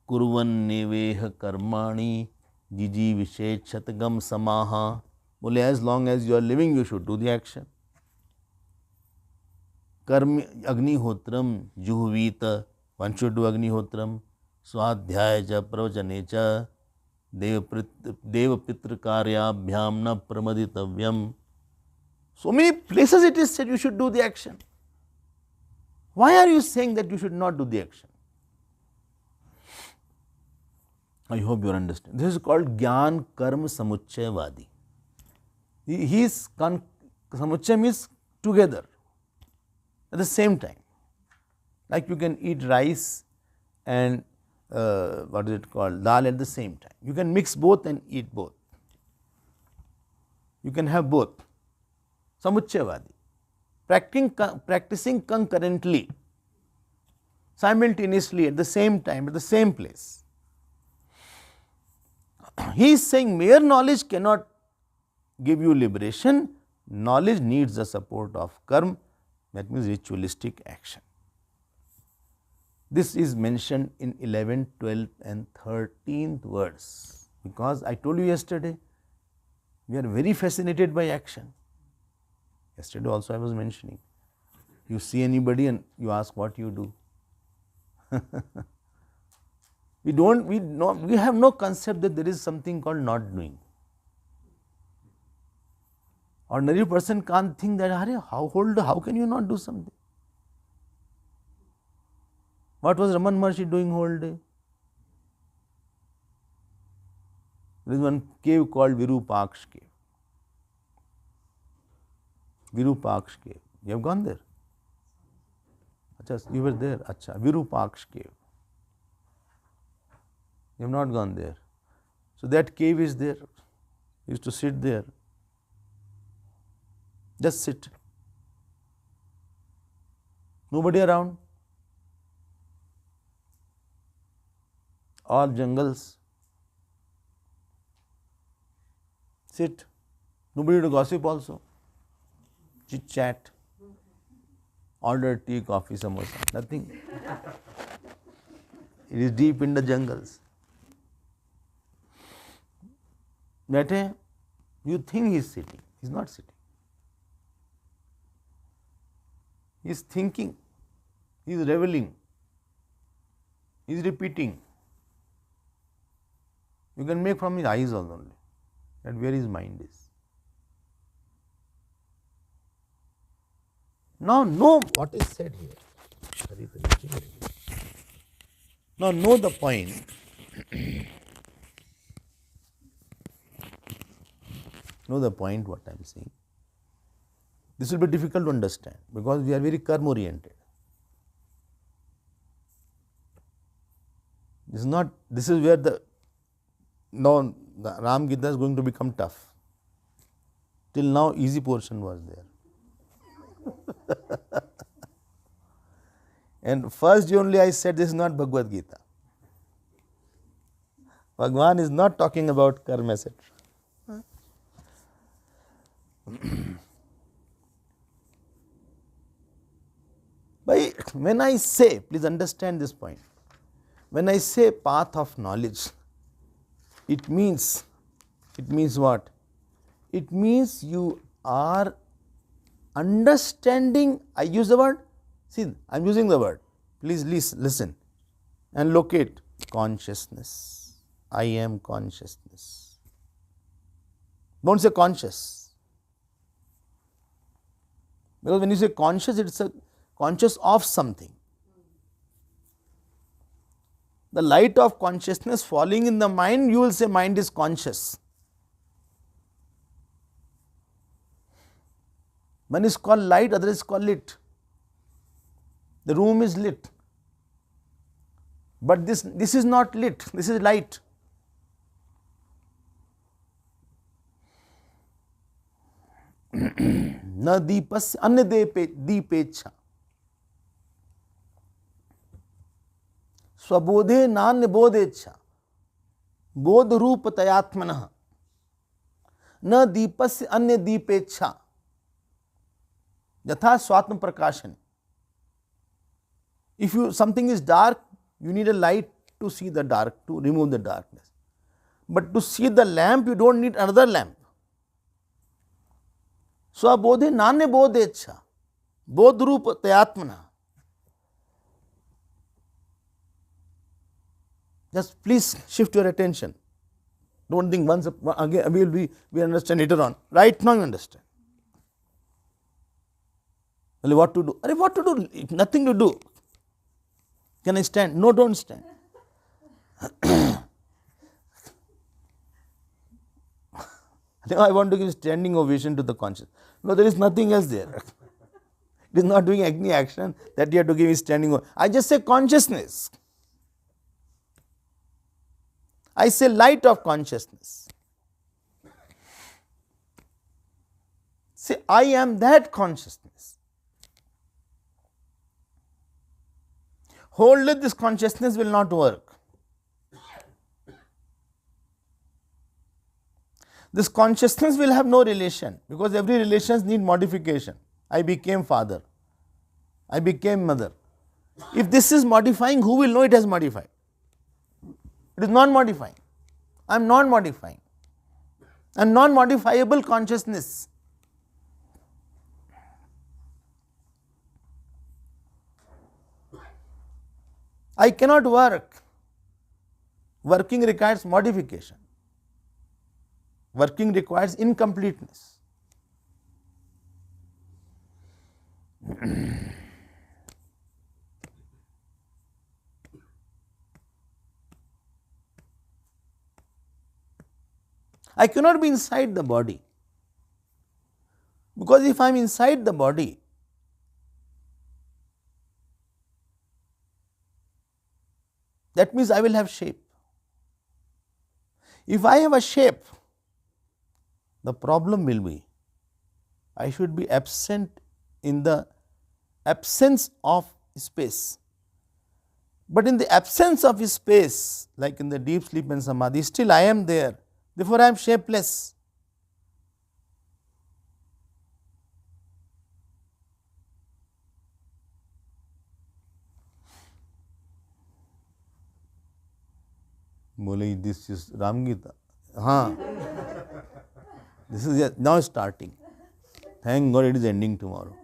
kurvan neveha karmani jiji vishechatagam samaha. Bole, as long as you are living, you should do the action. Karmi Agnihotram juhvita, one should do Agnihotram. Swadhyaya pravachane Deva Pitra Karyabhyam na pramaditavyam. So many places it is said you should do the action. Why are you saying that you should not do the action? I hope you understand. This is called Gyan Karma Samuchayavadi. His Samuchayam is together. at the same time. Like you can eat rice and what is it called, dal at the same time. You can mix both and eat both. You can have both. Samuchayavadi. Practicing concurrently, simultaneously, at the same time, at the same place. He is saying mere knowledge cannot give you liberation. Knowledge needs the support of karma, that means ritualistic action. This is mentioned in 11th, 12th and 13th verse, because I told you yesterday, we are very fascinated by action. Yesterday also I was mentioning, you see anybody and you ask what you do. We have no concept that there is something called not doing. Ordinary person can't think that, how can you not do something? What was Raman Maharshi doing whole day? There is one cave called Virupaksh cave. Virupaksh cave. You have gone there? Achha, you were there. Achha, Virupaksh cave. You have not gone there. So that cave is there. You used to sit there. Just sit. Nobody around. All jungles. Sit. Nobody to gossip also. Chit chat. Order tea, coffee, samosa. Nothing. It is deep in the jungles. That you think he is sitting. He is not sitting. He is thinking. He is reveling. He is repeating. You can make from his eyes also only that where his mind is. Now know what is said here. Now know the point. Know the point what I am saying. This will be difficult to understand because we are very karma oriented. This is where the Ram Gita is going to become tough. Till now easy portion was there. And first only I said this is not Bhagavad Gita. Bhagwan is not talking about karma, etc. When I say, please understand this point, when I say path of knowledge, it means what? It means you are understanding, I use the word, see I am using the word, please listen and locate consciousness. I am consciousness. Don't say conscious. Because when you say conscious, it's a conscious of something. The light of consciousness falling in the mind, you will say mind is conscious. One is called light, other is called lit. The room is lit. But this is not lit, this is light. Na deepas anya deepecha. Swabodhe nanya bodhecha. Bodh rupa tayatmanah. Na deepas anya deepecha. Yatha swatma prakashani. If something is dark, you need a light to see the dark, to remove the darkness. But to see the lamp, you don't need another lamp. Swabodhe nanya bodhecha. Bodh rupa tayatmanah. Just please shift your attention. Don't think once again we understand later on. Right now you understand. Well, what to do? What to do? Nothing to do. Can I stand? No, don't stand. I want to give standing ovation to the conscious. No, there is nothing else there. It is not doing any action that you have to give me standing over. I just say consciousness. I say light of consciousness. Say, I am that consciousness. Wholly this consciousness will not work. This consciousness will have no relation, because every relations need modification. I became father. I became mother. If this is modifying, who will know it has modified? It is non-modifying. I am non-modifying. I am non-modifiable consciousness. I cannot work. Working requires modification. Working requires incompleteness. I cannot be inside the body, because if I am inside the body, that means I will have shape. If I have a shape, the problem will be I should be absent in the absence of space. But in the absence of space, like in the deep sleep and samadhi, still I am there. Therefore, I am shapeless. Bole, this is Ram Gita. This is now starting. Thank God it is ending tomorrow.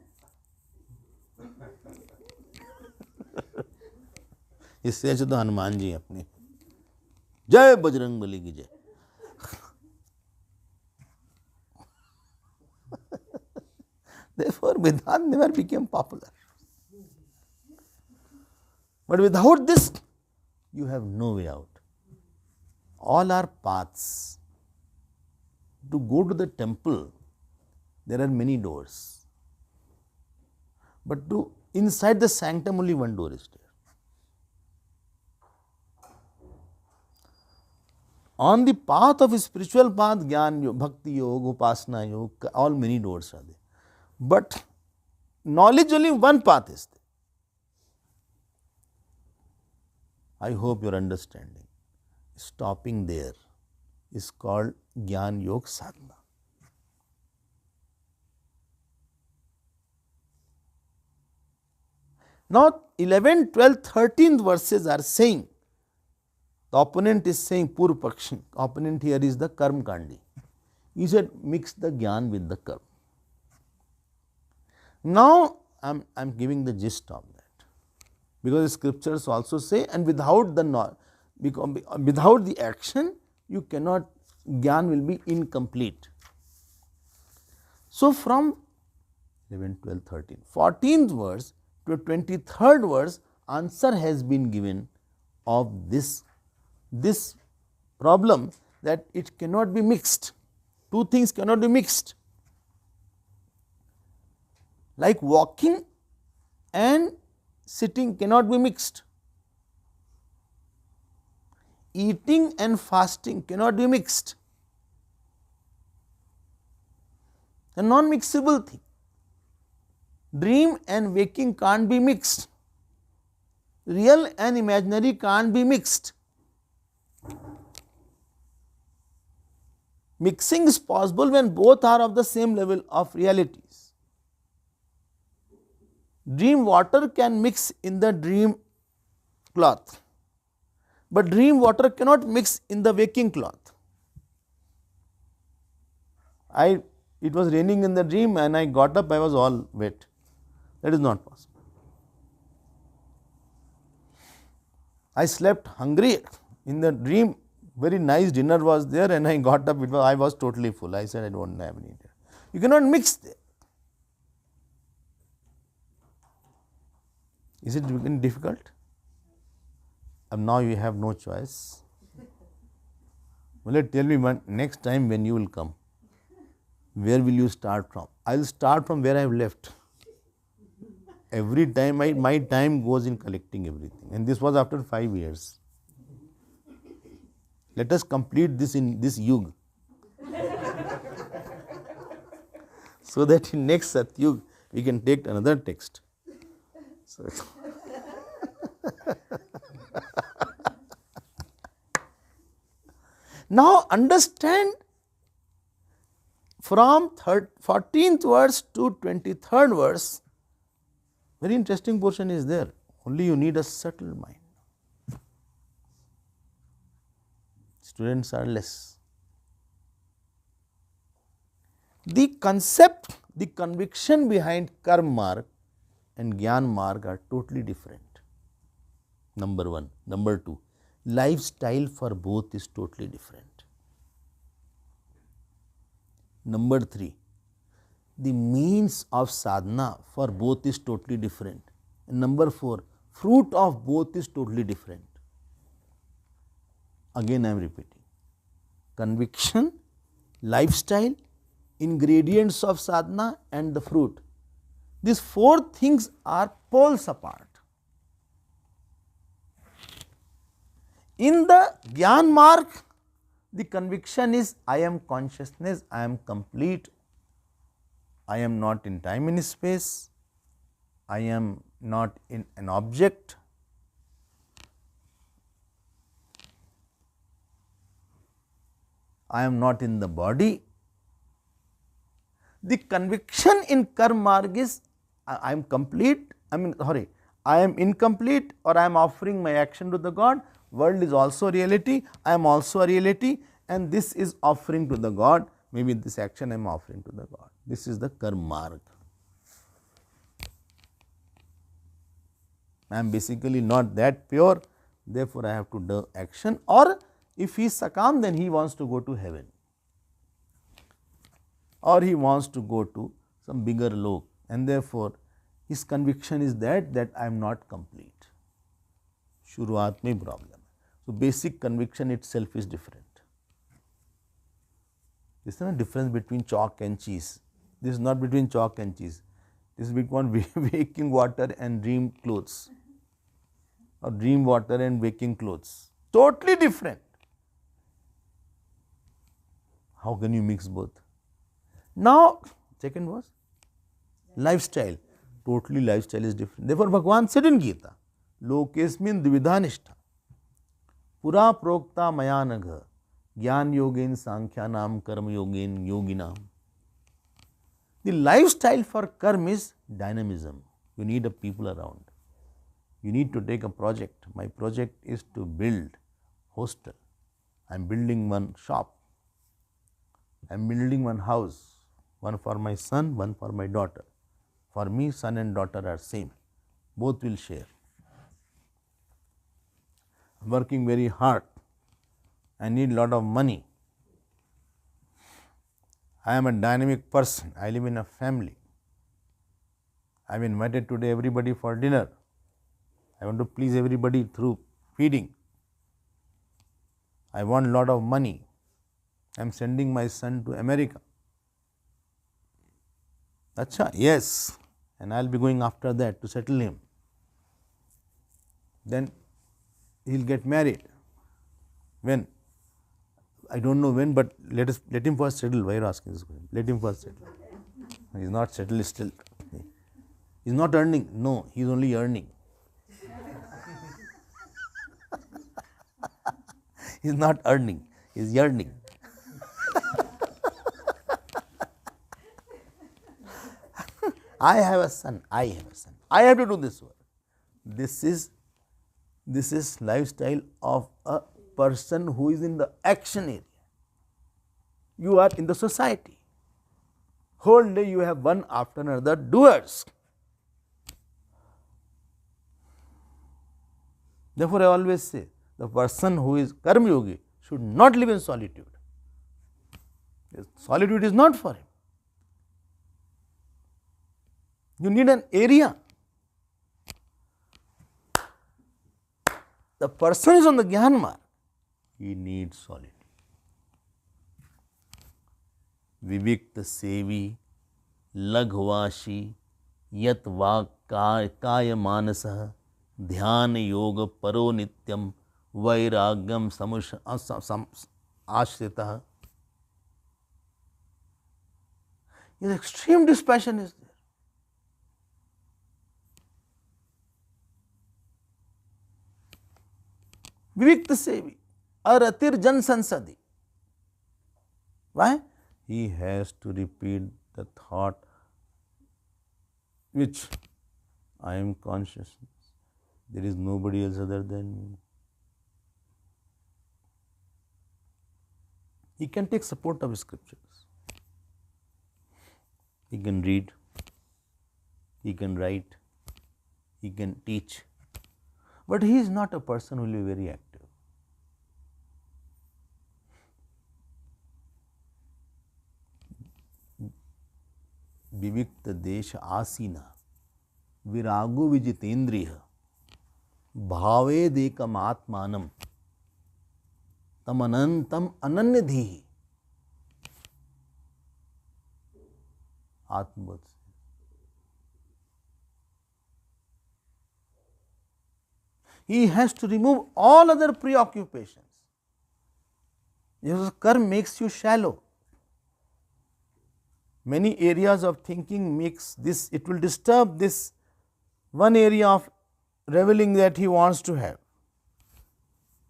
इससे अच्छे तो हनुमान जी अपने जय बजरंग बली की जय. Therefore, Vedanta never became popular. But without this, you have no way out. All are paths. To go to the temple, there are many doors. But to inside the sanctum, only one door is there. On the path of spiritual path, Jnana Yoga, Bhakti Yoga, Upasana Yoga, all many doors are there. But knowledge, only one path is there. I hope you are understanding. Stopping there is called Jnana Yoga Sadhana. Now 11, 12, 13th verses are saying, the opponent is saying, Purva Paksha, opponent here is the Karma Kandi. He said, mix the Jnana with the Karma. Now I am giving the gist of that, because the scriptures also say, and without the action, you cannot, Jnana will be incomplete. So from 11, 12, 13, 14th verse to 23rd verse, answer has been given of this problem, that it cannot be mixed. Two things cannot be mixed. Like walking and sitting cannot be mixed. Eating and fasting cannot be mixed. A non-mixable thing. Dream and waking can't be mixed. Real and imaginary can't be mixed. Mixing is possible when both are of the same level of realities. Dream water can mix in the dream cloth, but dream water cannot mix in the waking cloth. It was raining in the dream and I got up, I was all wet. That is not possible. I slept hungry in the dream, very nice dinner was there, and I got up, I was totally full. I said I don't have any dinner. You cannot mix there. Is it difficult? And now you have no choice. Well, tell me next time when you will come, where will you start from? I will start from where I have left. Every time my time goes in collecting everything. And this was after 5 years. Let us complete this in this yuga. So that in next Satyug we can take another text. So now understand from 14th verse to 23rd verse, very interesting portion is there. Only you need a subtle mind. Students are less. The concept, the conviction behind karma marg and gyan marg are totally different. Number one. Number two, lifestyle for both is totally different. Number three, the means of sadhana for both is totally different. And number four, fruit of both is totally different. Again I am repeating. Conviction, lifestyle, ingredients of sadhana and the fruit. These four things are poles apart. In the Gyan marg, the conviction is I am consciousness, I am complete, I am not in time and space, I am not in an object, I am not in the body. The conviction in karma marg is I am complete, I am incomplete, or I am offering my action to the God. World is also reality, I am also a reality, and this is offering to the God. Maybe this action I am offering to the God. This is the karma marg. I am basically not that pure, therefore I have to do action, or if he is sakam, then he wants to go to heaven, or he wants to go to some bigger lok, and therefore his conviction is that I am not complete. Shuruaat mein problem. So basic conviction itself is different. This is a difference between chalk and cheese. This is not between chalk and cheese. This is between waking water and dream clothes, or dream water and waking clothes. Totally different. How can you mix both? Now, second was lifestyle. Totally lifestyle is different. Therefore, Bhagavan said in Gita, Lokesmin dvidhanishta pura prokta mayanagha gyan yogin sankhyanam karma yogin yoginam. The lifestyle for karma is dynamism. You need a people around. You need to take a project. My project is to build hostel. I am building one shop. I am building one house. One for my son, one for my daughter. For me, son and daughter are same. Both will share. I am working very hard. I need lot of money. I am a dynamic person. I live in a family. I have invited today everybody for dinner. I want to please everybody through feeding. I want lot of money. I am sending my son to America. Acha, yes, and I will be going after that to settle him. Then he will get married. When? I don't know when, but let him first settle. Why are you asking this question? Let him first settle. He is not settled still. He is not earning. No, he is only earning. He is not earning. He is yearning. I have a son. I have a son. I have to do this work. This is lifestyle of a person who is in the action area. You are in the society. Whole day you have one after another doers. Therefore, I always say the person who is karma yogi should not live in solitude. Solitude is not for him. You need an area. The person is on the Gyan marg. He needs solitude. Vivikta Sevi, Laghvashi, यत वा काय मानसः ध्यान योग परो नित्यम वैराग्यम आश्रितः. His extreme dispassion is there. Vivikta sevi, aratir jan sansadi. Why? He has to repeat the thought which I am consciousness. There is nobody else other than me. He can take support of scriptures. He can read, he can write, he can teach. But he is not a person who will be very active. विविक्त देश आसीना विरागो विजितेन्द्रिय भावेदेकम आत्मानम तम अनंतम अनन्यधि. आत्मबोध से he has to remove all other preoccupations. Because karma makes you shallow. Many areas of thinking makes this, it will disturb this one area of reveling that he wants to have.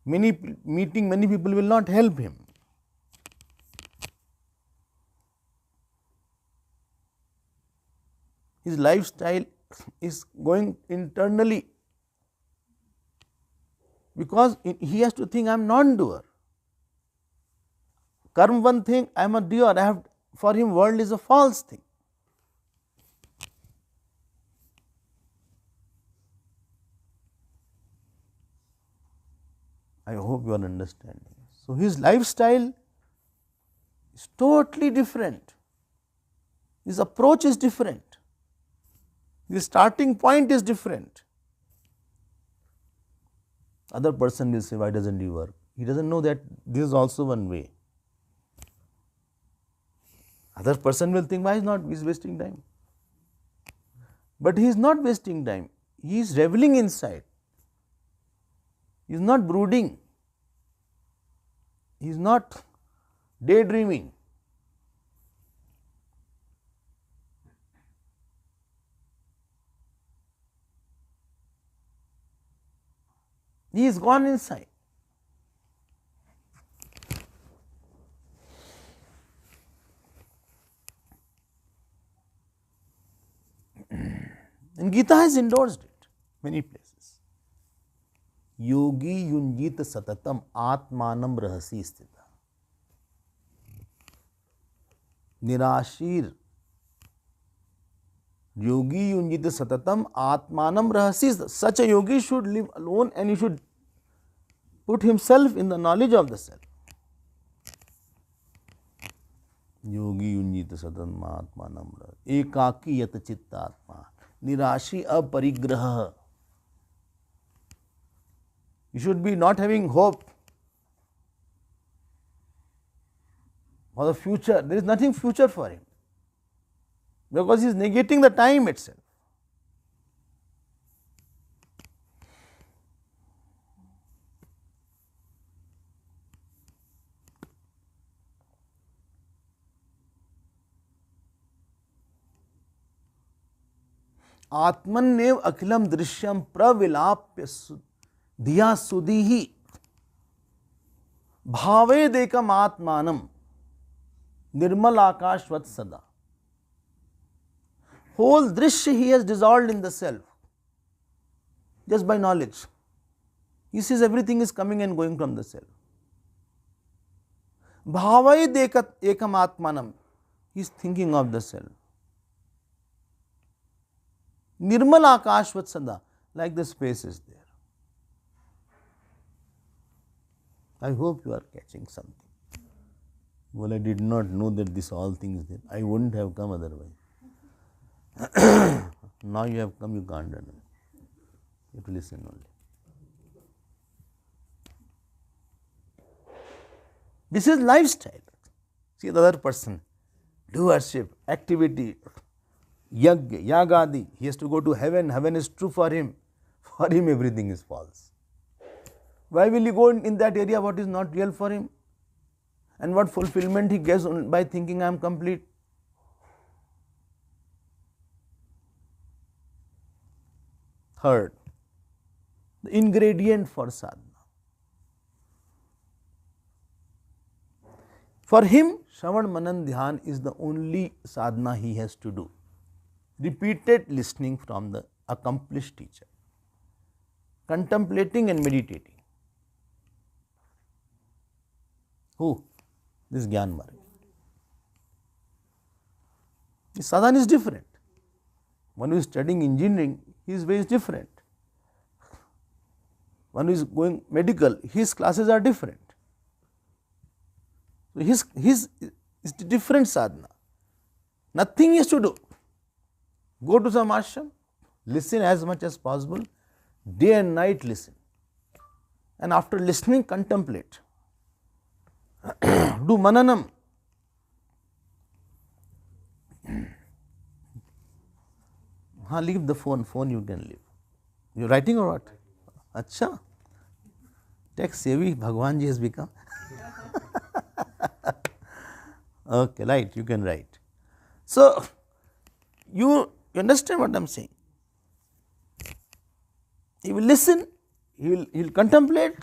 Meeting many people will not help him. His lifestyle is going internally because he has to think I am non-doer. Karma one thing, I am a doer. I have, for him world is a false thing. I hope you are understanding. So his lifestyle is totally different. His approach is different. His starting point is different. Other person will say, why doesn't he work? He doesn't know that this is also one way. Other person will think, why is not, he is wasting time. But he is not wasting time. He is reveling inside. He is not brooding. He is not daydreaming. He is gone inside. And Gita has endorsed it many places. Yogi yunjit satatam atmanam rahasi sthita. Nirashir. Yogi yunjit satatam atmanam rahasi. Such a yogi should live alone and he should put himself in the knowledge of the self. Yogi yunjit satatam atmanam rahasi. Ekaki yat chittatma. Nirashi aparigraha. You should be not having hope for the future. There is nothing future for him because he is negating the time itself. आत्मन्येव अखिलम Drishyam प्रविलाप्य धिया सुधीहि भावेदेकम आत्मानम निर्मल आकाशवत सदा. Whole drishya he has dissolved in the self just by knowledge. He sees everything is coming and going from the self. Bhavadekat ekam atmanam. He is thinking of the self. Nirmal akashvat sada, like the space is there. I hope you are catching something. Well, I did not know that this all things there. I wouldn't have come otherwise. Now you have come, you can't run. You have to listen only. This is lifestyle. See the other person, doership, activity, Yagya, Yagadi. He has to go to heaven. Heaven is true for him. For him, everything is false. Why will he go in that area what is not real for him? And what fulfillment he gets by thinking I am complete? Third, the ingredient for sadhana. For him, Shravan Manan Dhyan is the only sadhana he has to do. Repeated listening from the accomplished teacher, contemplating and meditating. Who? This Gyan Marg. The sadhana is different. One who is studying engineering, his way is different. One who is going medical, his classes are different. So his is different sadhana. Nothing is to do. Go to some ashram, listen as much as possible, day and night listen. And after listening, contemplate. Do mananam. Leave the phone. Phone you can leave. You writing or what? Acha. Tech savvy Bhagwan ji has become. Okay, right, you can write. So, you understand what I am saying? He will listen, he will contemplate,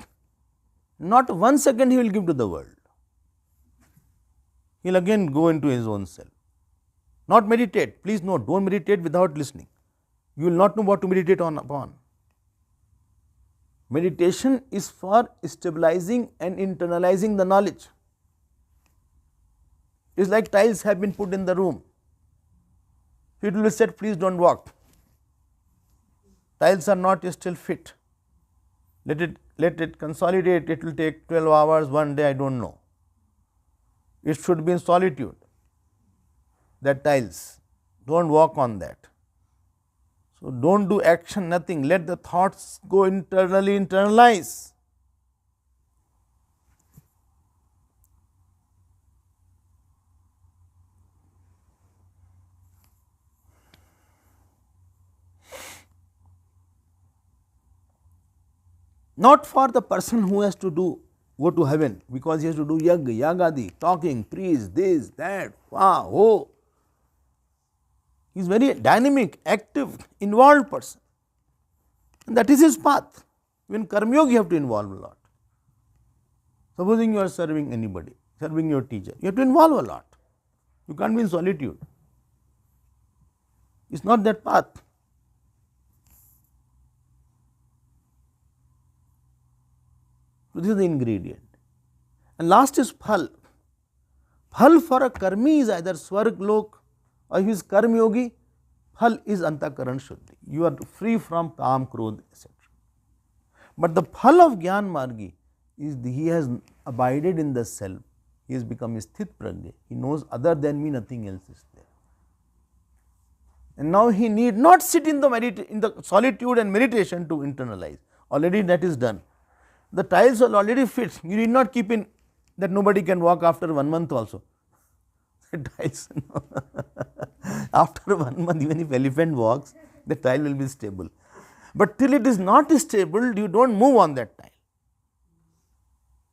not 1 second he will give to the world. He will again go into his own self. Not meditate, please note, don't meditate without listening. You will not know what to meditate upon. Meditation is for stabilizing and internalizing the knowledge. It is like tiles have been put in the room. It will be said, please don't walk. Tiles are not still fit. Let it consolidate, it will take 12 hours, 1 day, I don't know. It should be in solitude, that tiles. Don't walk on that. So don't do action, nothing. Let the thoughts go internally, internalize. Not for the person who has to go to heaven, because he has to do yagya, yagadi, talking, praise, this, that, wow, oh. He is very dynamic, active, involved person. And that is his path. Even karma yoga you have to involve a lot. Supposing you are serving anybody, serving your teacher, you have to involve a lot. You can't be in solitude. It's not that path. So this is the ingredient. And last is phal. Phal for a karmi is either swarg lok, or if he is karma yogi, phal is antakaran shuddhi. You are free from kam, krodh, etc. But the phal of Gyan Margi is he has abided in the self. He has become sthit prajna. He knows other than me, nothing else is there. And now he need not sit in the solitude and meditation to internalize. Already that is done. The tiles are already fit. You need not keep in that nobody can walk after 1 month also. The tiles, after 1 month, even if elephant walks, the tile will be stable. But till it is not stable, you don't move on that tile.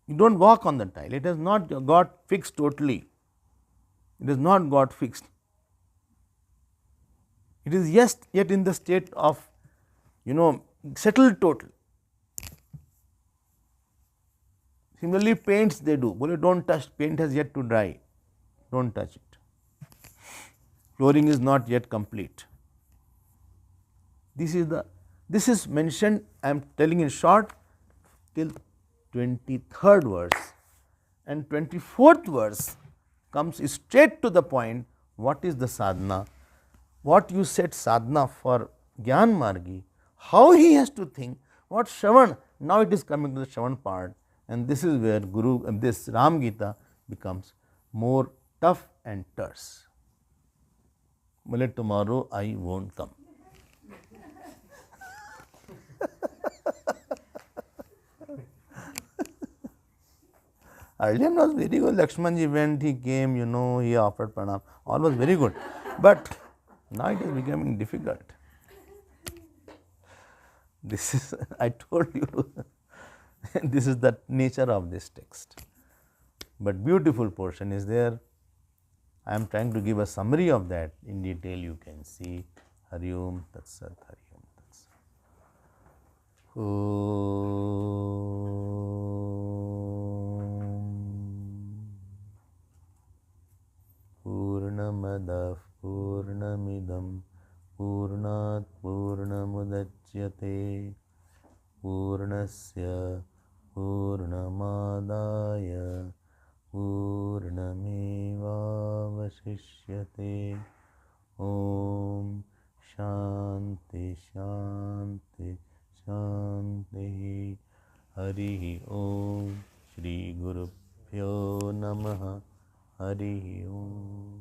You don't walk on the tile. It has not got fixed totally. It has not got fixed. It is yet in the state of, settled total. Similarly, paints they do. Bole, don't touch, paint has yet to dry. Don't touch it. Flooring is not yet complete. This is mentioned, I am telling in short, till 23rd verse, and 24th verse comes straight to the point. What is the sadhana? What you said sadhana for Gyan Margi, how he has to think, what Shravan, now it is coming to the Shravan part, and this is where this Ram Gita becomes more tough and terse. Well, tomorrow I won't come. Earlier was very good. Lakshmanji went, he came, he offered pranam. All was very good. But Now it is becoming difficult. This is, I told you, this is the nature of this text. But beautiful portion is there. I am trying to give a summary of that in detail. You can see Hari Om Tat Sat, Hari Om Tat Sat. Purnamadav Purnamidam Purnat Purnamudachyate Purnasya Purnamadaya Purnamevavashishyate. Om Shanti Shanti Shanti. Hari Om. Shri Guru Pyo Namaha. Hari Om.